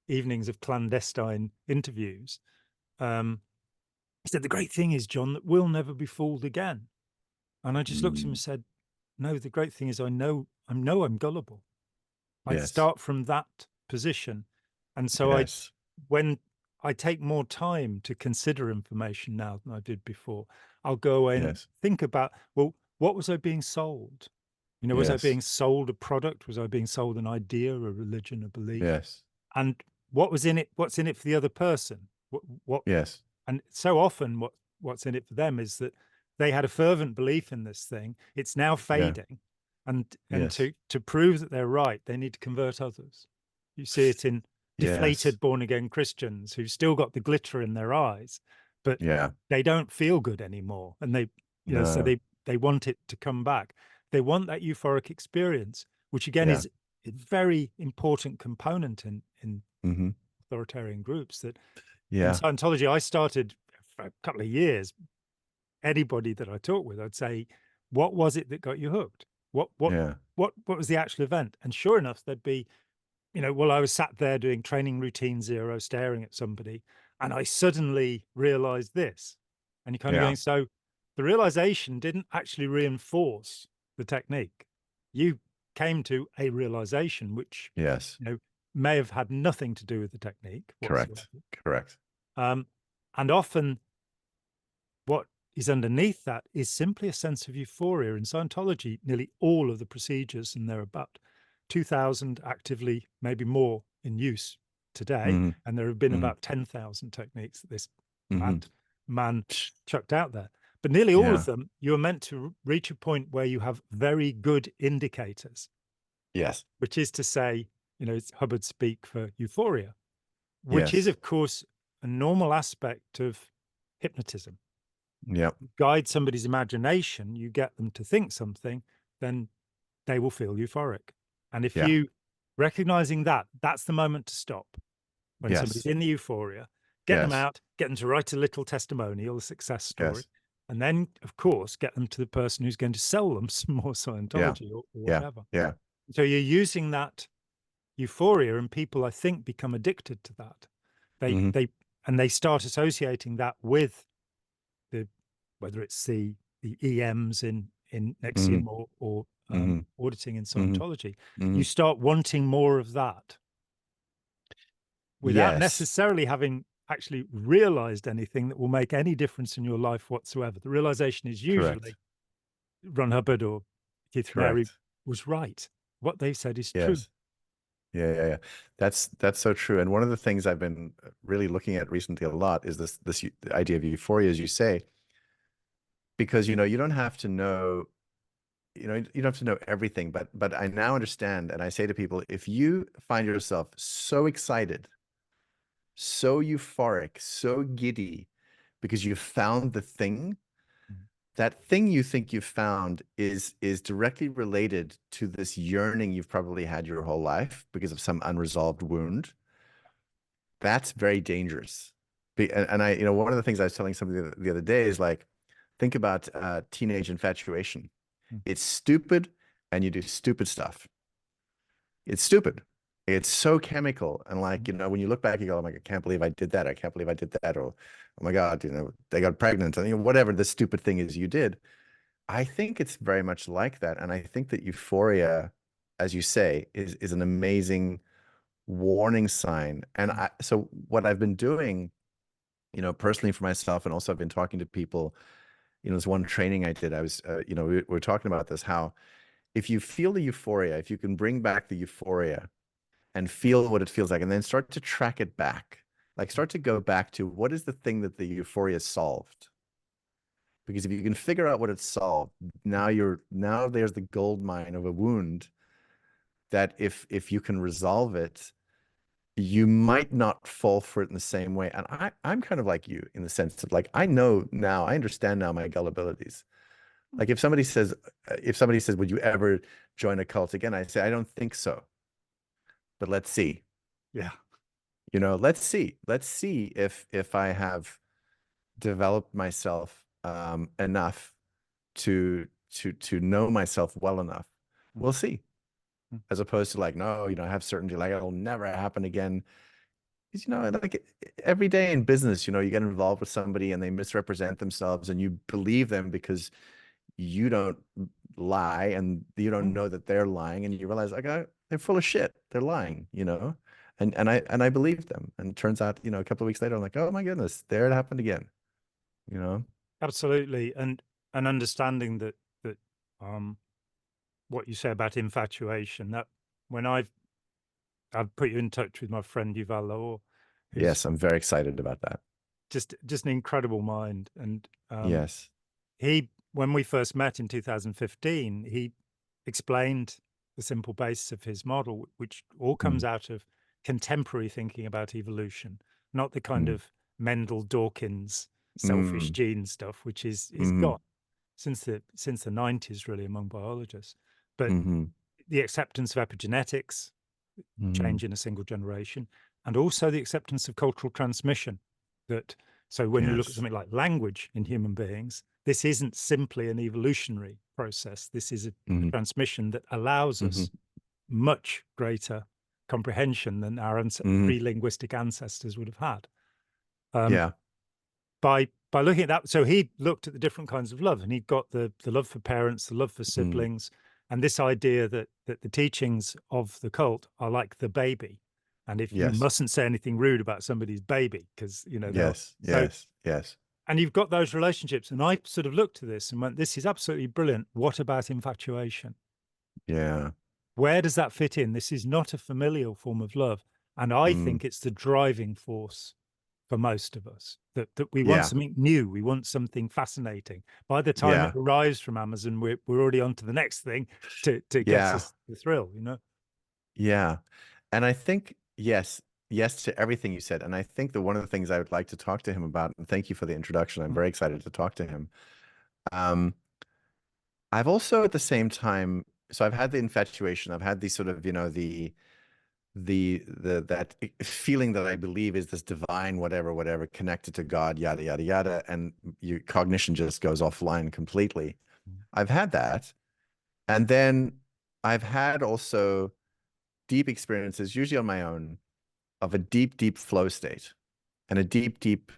evenings of clandestine interviews, he said, the great thing is, John, that we'll never be fooled again. And I just looked at him and said, no, the great thing is I know I'm gullible. I Yes. start from that position. And so Yes. when I take more time to consider information now than I did before. I'll go away and Yes. think about, well, what was I being sold? You know, was I Yes. being sold a product? Was I being sold an idea, a religion, a belief? Yes. And what was in it? What's in it for the other person? What Yes. and so often what's in it for them is that they had a fervent belief in this thing. It's now Yeah. fading. And Yes. to prove that they're right, they need to convert others. You see it in Yes. deflated born again Christians who've still got the glitter in their eyes, but Yeah. they don't feel good anymore. And they, you know, so No. they want it to come back. They want that euphoric experience, which again Yeah. is a very important component in Hmm. authoritarian groups. That in Yeah. Scientology, I started for a couple of years. Anybody that I talked with, I'd say, "What was it that got you hooked? What what Yeah. what was the actual event?" And sure enough, there'd be, you know, well, I was sat there doing training routine zero, staring at somebody, and I suddenly realized this. And you're kind of Yeah. going, so the realization didn't actually reinforce the technique. You came to a realization which, Yes. you know, may have had nothing to do with the technique whatsoever. Correct. Correct. Um, and often what is underneath that is simply a sense of euphoria. In Scientology, nearly all of the procedures, and there are about 2,000 actively, maybe more, in use today, Hmm. and there have been Hmm. about 10,000 techniques that this Hmm. mad man chucked out there. But nearly all of Yeah. them, you are meant to reach a point where you have very good indicators, Yes. which is to say, you know, it's Hubbard speak for euphoria, which is, Yes. of course, a normal aspect of hypnotism. Yep. Guide somebody's imagination, you get them to think something, then they will feel euphoric. And if Yeah. you recognizing that, that's the moment to stop. When somebody's Yes. in the euphoria, get them Yes. out, get them to write a little testimonial, a success story, Yes. and then, of course, get them to the person who's going to sell them some more Yeah. Scientology or Yeah. whatever. Yeah. So you're using that euphoria, and people, I think, become addicted to that. They Hmm. they and they start associating that with the, whether it's the EMs in Hmm. NXIVM or Hmm. auditing in Hmm. Scientology, Hmm. you start wanting more of that without Yes. necessarily having actually realized anything that will make any difference in your life whatsoever. The realization is Correct. usually Ron Hubbard or Keith Raniere Correct. was right. What they've said is true. Yes. Yeah, yeah, yeah. That's so true. And one of the things I've been really looking at recently a lot is this idea of euphoria, as you say, because you don't have to know, you don't have to know everything, but I now understand, and I say to people, if you find yourself so excited, so euphoric, so giddy because you found the thing, Mm. that thing you think you found is directly related to this yearning you've probably had your whole life because of some unresolved wound. That's very dangerous. And I, one of the things I was telling somebody the other day is like, think about teenage infatuation. Mm. It's stupid, and you do stupid stuff. It's stupid. It's so chemical. And like, Mm. when you look back, you go, oh my God, I can't believe I did that. I can't believe I did that. Or, oh my God, they got pregnant. And whatever the stupid thing is you did. I think it's very much like that. And I think that euphoria, as you say, is an amazing warning sign. And Mm. so what I've been doing, personally for myself, and also I've been talking to people, there's one training I did. I was, we were talking about this, how if you feel the euphoria, if you can bring back the euphoria and feel what it feels like, and then start to track it back, like start to go back to what is the thing that the euphoria solved? Because if you can figure out what it solved, now there's the gold mine of a wound that if you can resolve it, you might not fall for it in the same way. And I'm kind of like you in the sense of like, I know now, I understand now my gullibilities. Like if somebody says, would you ever join a cult again? I say, I don't think so, but let's see. Yeah. Let's see if I have developed myself enough to know myself well enough. Mm. We'll see. Mm. As opposed to like, no, I have certainty, like it'll never happen again. Because, like every day in business, you get involved with somebody and they misrepresent themselves and you believe them because you don't lie and you don't Mm. know that they're lying, and you realize, like, they're full of shit. They're lying. And I believed them. And it turns out, a couple of weeks later, I'm like, oh my goodness, there it happened again. You know? Absolutely. And understanding that um what you say about infatuation, that when I've put you in touch with my friend Yuval Laor, who's Yes, I'm very excited about that. just an incredible mind. And Yes. he, when we first met in 2015, he explained the simple basis of his model, which all comes Mm, out of contemporary thinking about evolution, not the kind mm, of Mendel Dawkins selfish mm, gene stuff, which is mm, gone since the 90s, really, among biologists. But mm, the acceptance of epigenetics, mm. change in a single generation, and also the acceptance of cultural transmission. That so when you look at Yes. something like language in human beings, this isn't simply an evolutionary process. This is a Mm, transmission that allows mm, us much greater comprehension than our mm. pre-linguistic ancestors would have had. Um, Yeah. by looking at that, so he looked at the different kinds of love, and he got the love for parents, the love for Mm. siblings, and this idea that the teachings of the cult are like the baby, and if you Yes. mustn't say anything rude about somebody's baby, because they'll Yes. so, Yes. Yes. and you've got those relationships, and I sort of looked at this and went, this is absolutely brilliant. What about infatuation? Yeah. Where does that fit in? This is not a familial form of love, and I Mm. think it's the driving force for most of us, that we want Yeah. something new, we want something fascinating. By the time it Yeah. arrives from Amazon, we're already on to the next thing to get Yeah. us the thrill. Yeah. And I think, yes, yes to everything you said. And I think that one of the things I would like to talk to him about, and thank you for the introduction. I'm Mm, very excited to talk to him. Um, I've also at the same time, so I've had the infatuation, I've had the sort of, the that feeling that I believe is this divine whatever connected to God, yada yada yada, and your cognition just goes offline completely. mm, I've had that. And then I've had also deep experiences, usually on my own, of a deep, deep flow state and a deep, deep,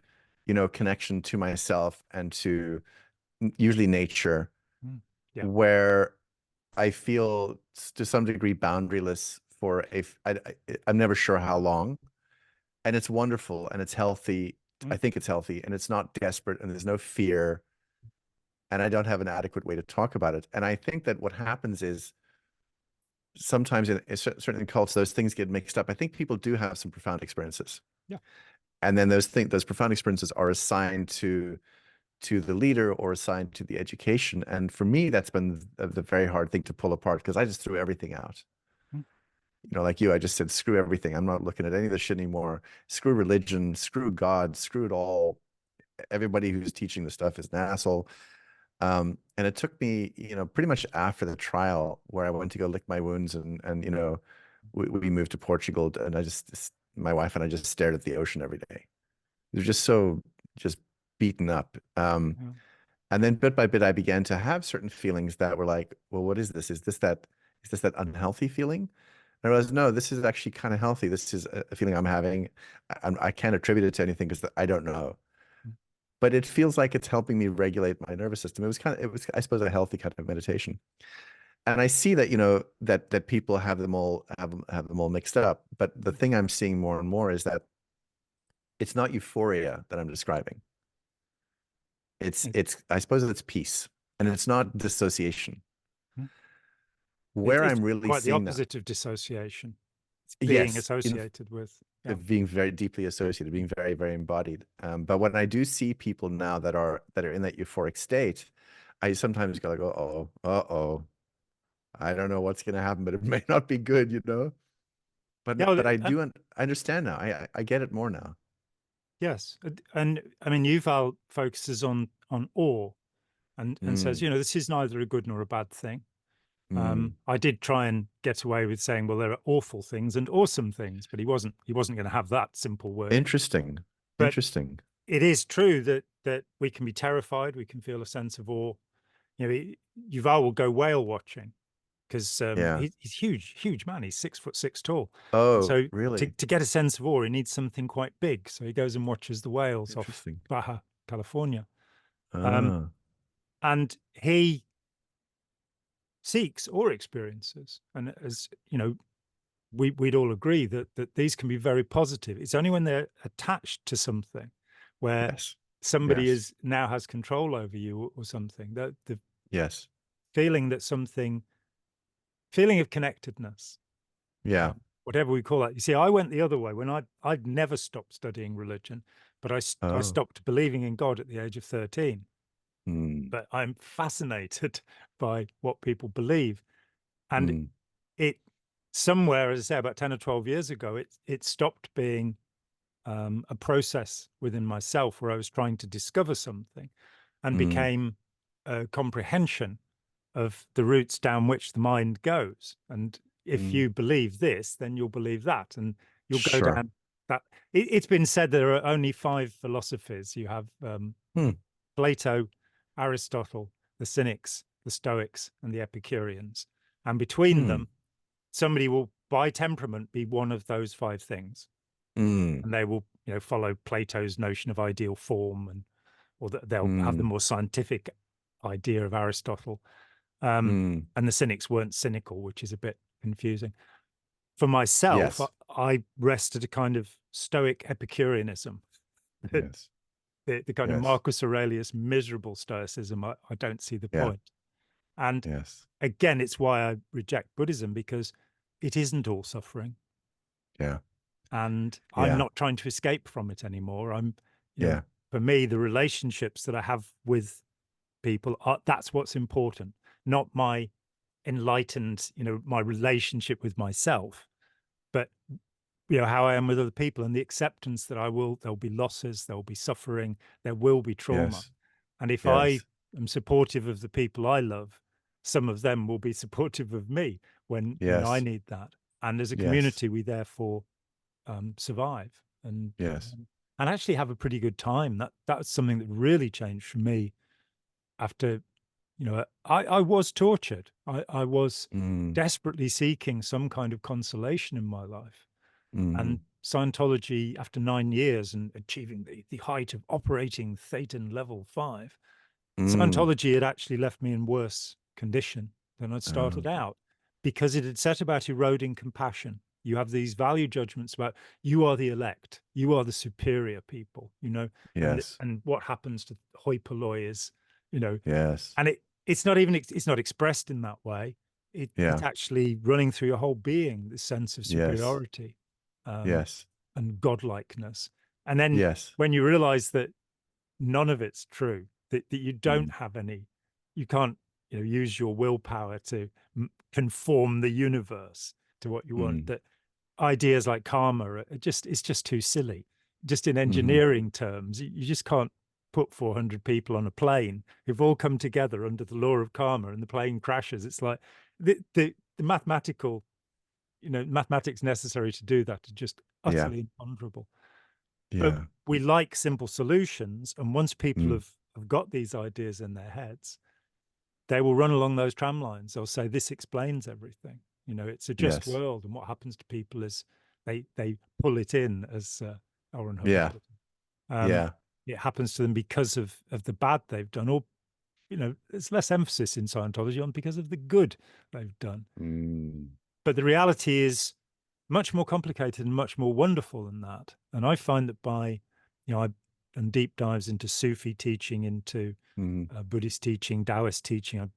connection to myself and to usually nature, mm. Yeah. where I feel to some degree boundaryless for I'm never sure how long. And it's wonderful and it's healthy. I Mm, think it's healthy and it's not desperate and there's no fear. And I don't have an adequate way to talk about it. And I think that what happens is sometimes certainly in cults, those things get mixed up. I think people do have some profound experiences. yeah. And then those profound experiences are assigned to the leader or assigned to the education. And for me, that's been the very hard thing to pull apart because I just threw everything out. Mm, Like you, I just said, screw everything. I'm not looking at any of this shit anymore. Screw religion, screw God, screw it all. Everybody who's teaching the stuff is an asshole. And it took me, pretty much after the trial where I went to go lick my wounds and we moved to Portugal and my wife and I just stared at the ocean every day. They were just so just beaten up. yeah. And then bit by bit, I began to have certain feelings that were like, well, what is this? Is this that unhealthy feeling? And I realized, no, this is actually kind of healthy. This is a feeling I'm having. I can't attribute it to anything because I don't know. Mm, But it feels like it's helping me regulate my nervous system. It was, I suppose, a healthy kind of meditation. And I see that, that people have them all mixed up. But the thing I'm seeing more and more is that it's not euphoria that I'm describing. It's mm. it's I suppose it's peace, and it's not dissociation. Mm. Where It's I'm really quite the seeing that, opposite of dissociation. It's being yes, in associated with. Yeah. being very deeply associated, being very, very embodied. But when I do see people now that are in that euphoric state, I sometimes go like, uh-oh, I don't know what's gonna happen, but it may not be good. Yeah. But I I understand now. I get it more now. Yes. And I mean, Yuval focuses on awe and says, Mm, this is neither a good nor a bad thing. mm. I did try and get away with saying, well, there are awful things and awesome things, but he wasn't going to have that simple word. Interesting. But Interesting. it is true that we can be terrified, we can feel a sense of awe. Yuval will go whale watching because Yeah. he's huge, huge man. He's 6'6" tall, and Oh, so to really? to get a sense of awe, he needs something quite big. So he goes and watches the whales off Interesting. Baja California, um, Ah. and he seeks awe experiences, and as we'd all agree that these can be very positive. It's only when they're attached to something where Yes. somebody Yes. is now has control over you or something, that the Yes. feeling that something, feeling of connectedness, Yeah. whatever we call that. You see, I went the other way when I'd never stopped studying religion, but I Oh. stopped believing in God at the age of 13. Mm. But I'm fascinated by what people believe. And Mm. it somewhere, as I say, about 10 or 12 years ago, it stopped being a process within myself where I was trying to discover something and Mm. became a comprehension of the routes down which the mind goes. And if Mm. you believe this, then you'll believe that, and you'll go Sure. down that. It's been said there are only 5 philosophies. You have Hmm. Plato, Aristotle, the Cynics, the Stoics, and the Epicureans. And between Hmm. them, somebody will, by temperament, be one of those 5 things. Mm. And they will, follow Plato's notion of ideal form, and or they'll have the Mm. more scientific idea of Aristotle. And Mm. the Cynics weren't cynical, which is a bit confusing. For myself, Yes. I rest at a kind of Stoic Epicureanism, the, Yes. the kind of Yes. Marcus Aurelius miserable Stoicism. I don't see the Yeah. point. And Yes. again, it's why I reject Buddhism, because it isn't all suffering. Yeah. And I'm Yeah. not trying to escape from it anymore. Yeah. For me, the relationships that I have with people that's what's important, not my enlightened, my relationship with myself, but how I am with other people, and the acceptance that there'll be losses, there'll be suffering, there will be trauma. Yes. And if I Yes. am supportive of the people I love, some of them will be supportive of me when I Yes. need that. And as a Yes. community, we therefore survive and Yes. and actually have a pretty good time. That's something that really changed for me after, I was tortured. I was Mm. desperately seeking some kind of consolation in my life. And Mm. Scientology, after 9 years and achieving the height of operating Thetan level 5, Mm. Scientology had actually left me in worse condition than I'd started Oh. out, because it had set about eroding compassion. You have these value judgments about, you are the elect, you are the superior people, Yes. and what happens to hoi polloi is, you know, Yes. and it's not expressed in that way. It's Yeah. actually running through your whole being, this sense of Yes. superiority, um, Yes. and godlikeness. And then Yes. when you realize that none of it's true, that you don't Mm. have any, you can't, use your willpower to conform the universe to what you want. Mm. That ideas like karma it's just too silly. Just in Mm-hmm. engineering terms, you just can't put 400 people on a plane who've all come together under the law of karma, and the plane crashes. It's like the mathematical, mathematics necessary to do that are just Yeah. utterly imponderable. But Yeah. we like simple solutions, and once people Mm. have got these ideas in their heads, they will run along those tram lines. They'll say, this explains everything. It's a just Yes. world. And what happens to people is they pull it in, as Oren Hubbard Yeah. put it. Yeah. It happens to them because of the bad they've done, or, there's less emphasis in Scientology on because of the good they've done. Mm. But the reality is much more complicated and much more wonderful than that. And I find that by, I've done deep dives into Sufi teaching, into Mm. Buddhist teaching, Taoist teaching. I've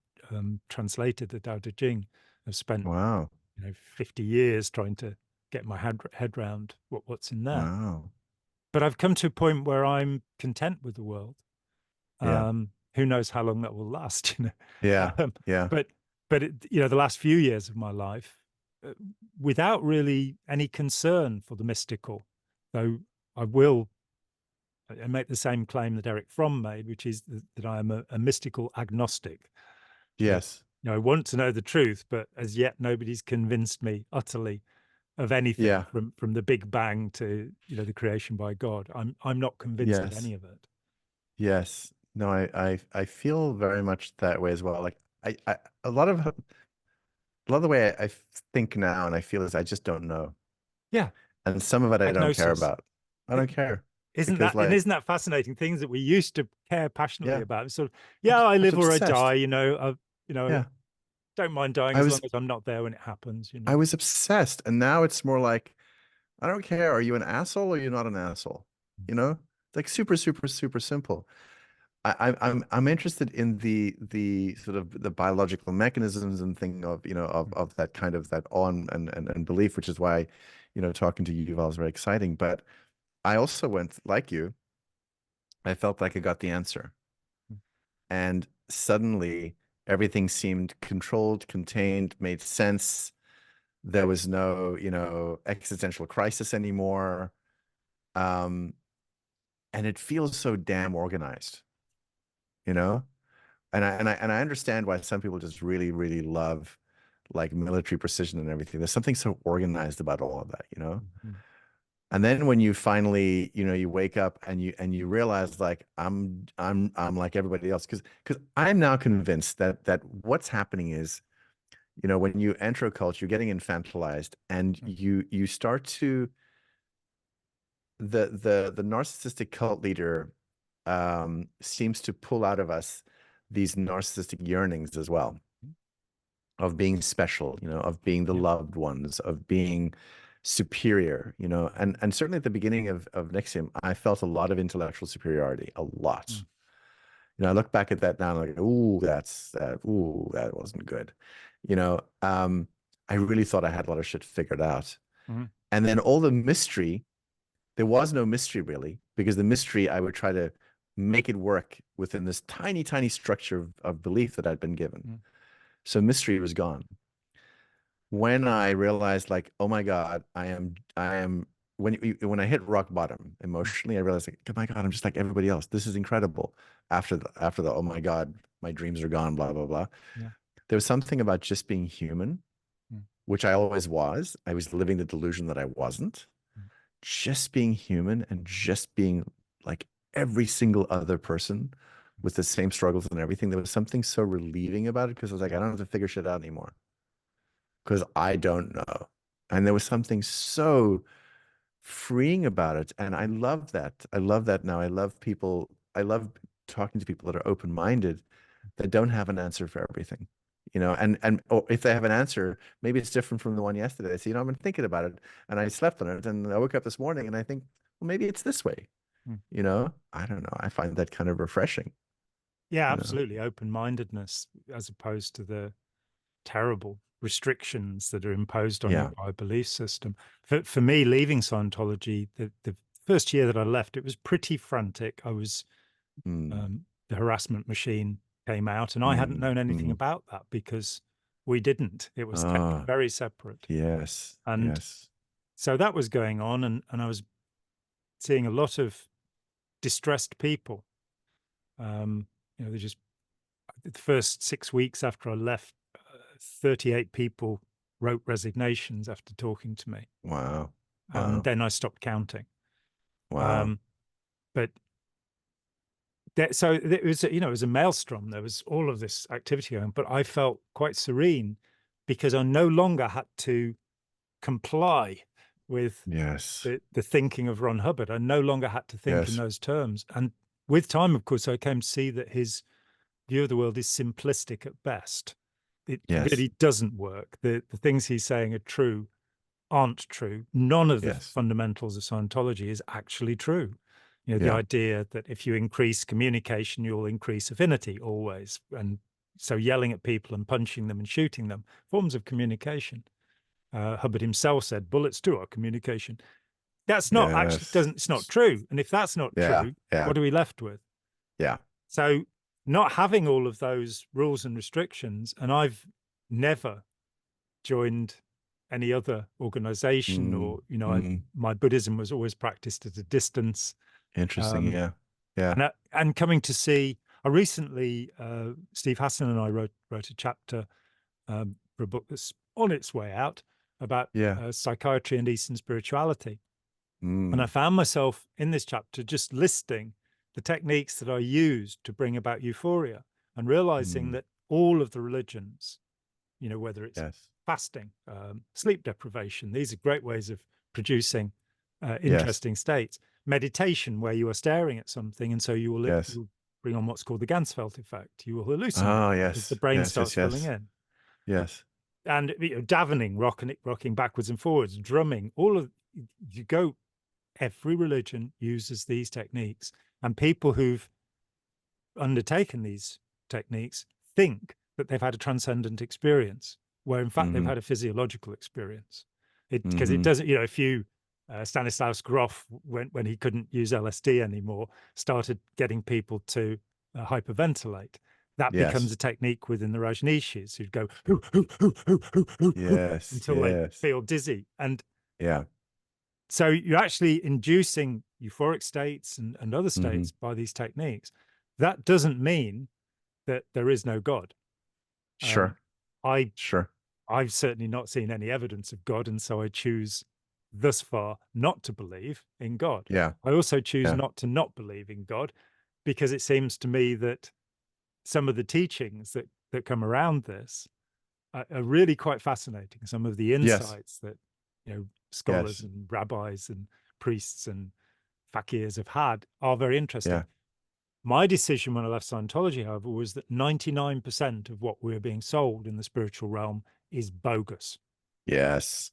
translated the Tao Te Ching. I've spent, Wow. 50 years trying to get my head around what's in there. Wow. But I've come to a point where I'm content with the world. Yeah. Who knows how long that will last, Yeah. Um, Yeah. but the last few years of my life, uh, without really any concern for the mystical, though I will make the same claim that Eric Fromm made, which is that I am a mystical agnostic. That, Yes. I want to know the truth, but as yet nobody's convinced me utterly of anything Yeah. from the Big Bang to the creation by God. I'm not convinced of Yes. any of it. Yes. No, I feel very much that way as well. Like I a lot of the way I think now and I feel is I just don't know. Yeah, And some of it I don't care agnosis. about. I don't care because Isn't like, that fascinating? Things that we used to care passionately yeah, about. Sort of, yeah, I that's live what or you I die. said. You know, Yeah. Don't mind dying I as long was as I'm not there when it happens, you I know. was obsessed, and now it's more like, I don't care. Are you an asshole or you're not an asshole? You know, it's like super, super, super simple. I'm interested in the sort of the biological mechanisms and thing of, you know, of that kind of that awe and belief, which is why, you know, talking to you, Yuval, is very exciting. But I also went like you. I felt like I got the answer, and suddenly everything seemed controlled, contained, made sense. There was no, you know, existential crisis anymore. Um, and it feels so damn organized, you know? And I understand why some people just really, really love like military precision and everything. There's something so organized about all of that, you know? Mhm. And then when you finally, you know, you wake up and you realize like I'm like everybody else, because I'm now convinced that what's happening is, you know, when you enter a cult, you're getting infantilized, and you start to the narcissistic cult leader seems to pull out of us these narcissistic yearnings as well, of being special, you know, of being the Yeah. loved ones, of being superior, you know. And certainly at the beginning of NXIVM, I felt a lot of intellectual superiority, a lot. Mm. You know, I look back at that now and I'm like, ooh, ooh, that wasn't good. You know, I really thought I had a lot of shit figured out. Mhm. And then all the mystery, there was no mystery really, because the mystery, I would try to make it work within this tiny, tiny structure of belief that I'd been given. Mm. So mystery was gone. When I realized, like, oh my God, I am, when I hit rock bottom Mm. emotionally, I realized, like, oh my God, I'm just like everybody else. This is incredible. After the, oh my God, my dreams are gone, blah, blah, blah. Yeah. There was something about just being human, Mm. which I always was. I was living the delusion that I wasn't. Mm. Just being human and just being like every single other person with the same struggles and everything. There was something so relieving about it, because I was like, I don't have to figure shit out anymore because I don't know. And there was something so freeing about it. And I love that. I love that now. I love people. I love talking to people that are open-minded, that don't have an answer for everything. You know, and or if they have an answer, maybe it's different from the one yesterday. So, you know, I've been thinking about it and I slept on it, and I woke up this morning and I think, well, maybe it's this way. Mm. You know, I don't know. I find that kind of refreshing, Yeah, you know. absolutely. Open-mindedness as opposed to the terrible restrictions that are imposed on you Yeah. by a belief system. For me, leaving Scientology, the first year that I left, it was pretty frantic. I was Mm, the harassment machine came out, and I hadn't mm, known anything mm. about that because we didn't. It was kept Ah, very separate, yes, and yes. so that was going on, and I was seeing a lot of distressed people. You know, they just the first 6 weeks after I left, 38 people wrote resignations after talking to me, Wow. and Wow. then I stopped counting. Wow. Um, but so it was, you know, it was a maelstrom. There was all of this activity going, but I felt quite serene because I no longer had to comply with Yes. the thinking of Ron Hubbard. I no longer had to think in Yes. those terms. And with time, of course, I came to see that his view of the world is simplistic at best. It Yes. really doesn't work. The things he's saying are true, aren't true. None of the Yes. fundamentals of Scientology is actually true. You know, the Yeah. idea that if you increase communication, you'll increase affinity always. And so yelling at people and punching them and shooting them, forms of communication. Hubbard himself said, bullets too are communication. That's not actually, Yes. doesn't, it's not true. And if that's not Yeah. true, Yeah. what are we left with? Yeah. So not having all of those rules and restrictions, and I've never joined any other organization, Mm, or, you know, mm. my Buddhism was always practiced at a distance. Interesting. Um, Yeah. Yeah. and coming to see, I recently, Steve Hassan and I wrote a chapter for a book that's on its way out about Yeah. psychiatry and Eastern spirituality. And I Mm, found myself in this chapter just listing the techniques that I used to bring about euphoria, and realizing mm. that all of the religions, you know, whether it's Yes. fasting, sleep deprivation, these are great ways of producing Yes. interesting states. Meditation, where you are staring at something, and so Yes. you'll bring on what's called the Ganzfeld effect. You will hallucinate Oh, because the yes. brain Yes. starts Yes. filling Yes. in. Yes. And davening, rocking backwards and forwards, drumming, every religion uses these techniques, and people who've undertaken these techniques think that they've had a transcendent experience, where in fact they've had a physiological experience. Because it doesn't, if you Stanislaus Grof, when he couldn't use LSD anymore, started getting people to hyperventilate. That becomes Yes. a technique within the Rajneeshis, who'd go hoo, hoo, hoo, hoo, hoo, hoo, hoo, Yes. until they Yes. feel dizzy. And Yeah. so you're actually inducing euphoric states and other Mm-hmm. states by these techniques. That doesn't mean that there is no God. Sure. I Sure. I've certainly not seen any evidence of God, and so I choose thus far not to believe in God. Yeah. I also choose Yeah. not believe in God, because it seems to me that some of the teachings that come around this are really quite fascinating. Some of the Yes. insights that scholars Yes. and rabbis and priests and fakirs have had are very interesting. Yeah. My decision when I left Scientology, however, was that 99% of what we're being sold in the spiritual realm is bogus. Yes.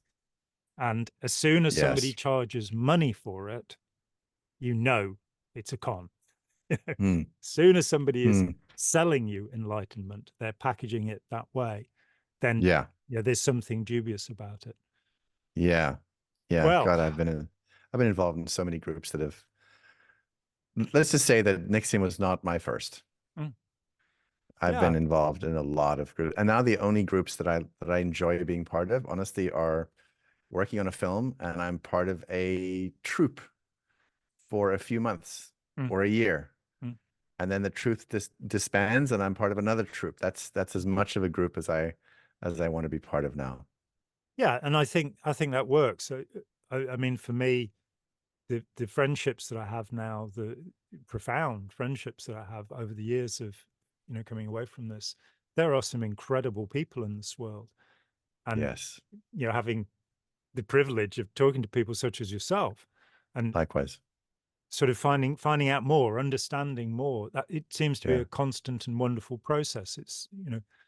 And as soon as somebody Yes. charges money for it, it's a con. As Mm. soon as somebody is Mm. selling you enlightenment, they're packaging it that way, then Yeah. there's something dubious about it. Yeah. Yeah. Well, God, I've been involved in so many groups that have, let's just say that NXIVM was not my first. mm, I've yeah, been involved in a lot of groups, and now the only groups that I enjoy being part of, honestly, are working on a film, and I'm part of a troupe for a few months mm, or a year, mm, and then the troupe disbands, and I'm part of another troupe. That's as much of a group as I want to be part of now. yeah, and I think that works. So, I mean, for me, the friendships that I have now, the profound friendships that I have over the years of coming away from this, there are some incredible people in this world, and Yes. having the privilege of talking to people such as yourself, and Likewise. sort of finding out more, understanding more. That it seems to be Yeah. a constant and wonderful process. It's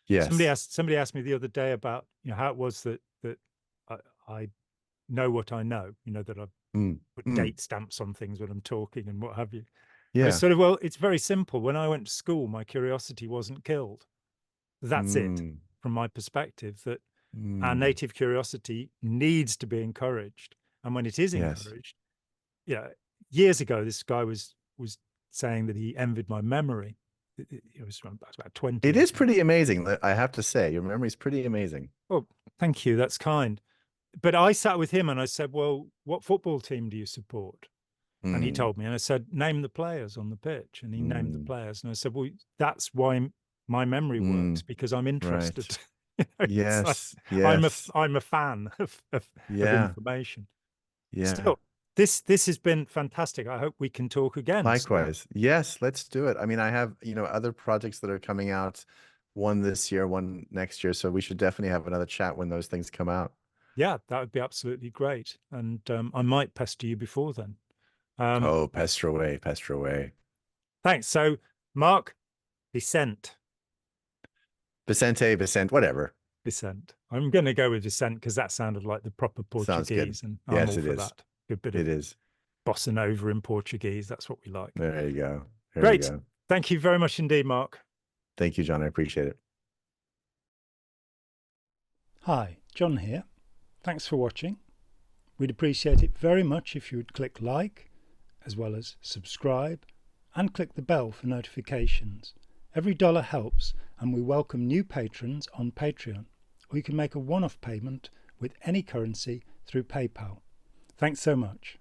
Yes. somebody asked me the other day about how it was that I know what I know. That I've Mm. put Mm. date stamps on things when I'm talking and what have you. And it's Yeah. sort of, well, it's very simple. When I went to school, my curiosity wasn't killed. That's it, Mm. from my perspective, that our Mm. native curiosity needs to be encouraged. And when it is Yes. encouraged, years ago, this guy was saying that he envied my memory. It was about 20 It years is ago. pretty amazing. I have to say, your memory is pretty amazing. Well, thank you. That's kind. But I sat with him and I said, well, what football team do you support? And he Mm. told me, and I said, name the players on the pitch. And he named the Mm. players. And I said, well, that's why my memory works, Mm. because I'm interested. Right. It's like, Yes. Yes. I'm a fan of Yeah. information. Yeah. Still, this has been fantastic. I hope we can talk again soon. Likewise. Yes, let's do it. I mean, I have, other projects that are coming out, one this year, one next year. So we should definitely have another chat when those things come out. Yeah, that would be absolutely great. And I might pester you before then. Oh, pester away, pester away. Thanks. So, Mark, Vicente. Vicente, whatever. Vicente. I'm going to go with Vicente because that sounded like the proper Sounds good. Portuguese, and I'm Yes, all it for is. that. Good bit It of is. bossa nova in Portuguese. That's what we like. There you go. There you Great. go. Thank you very much indeed, Mark. Thank you, John. I appreciate it. Hi, John here. Thanks for watching. We'd appreciate it very much if you would click like, as well as subscribe, and click the bell for notifications. Every dollar helps, and we welcome new patrons on Patreon, or you can make a one-off payment with any currency through PayPal. Thanks so much.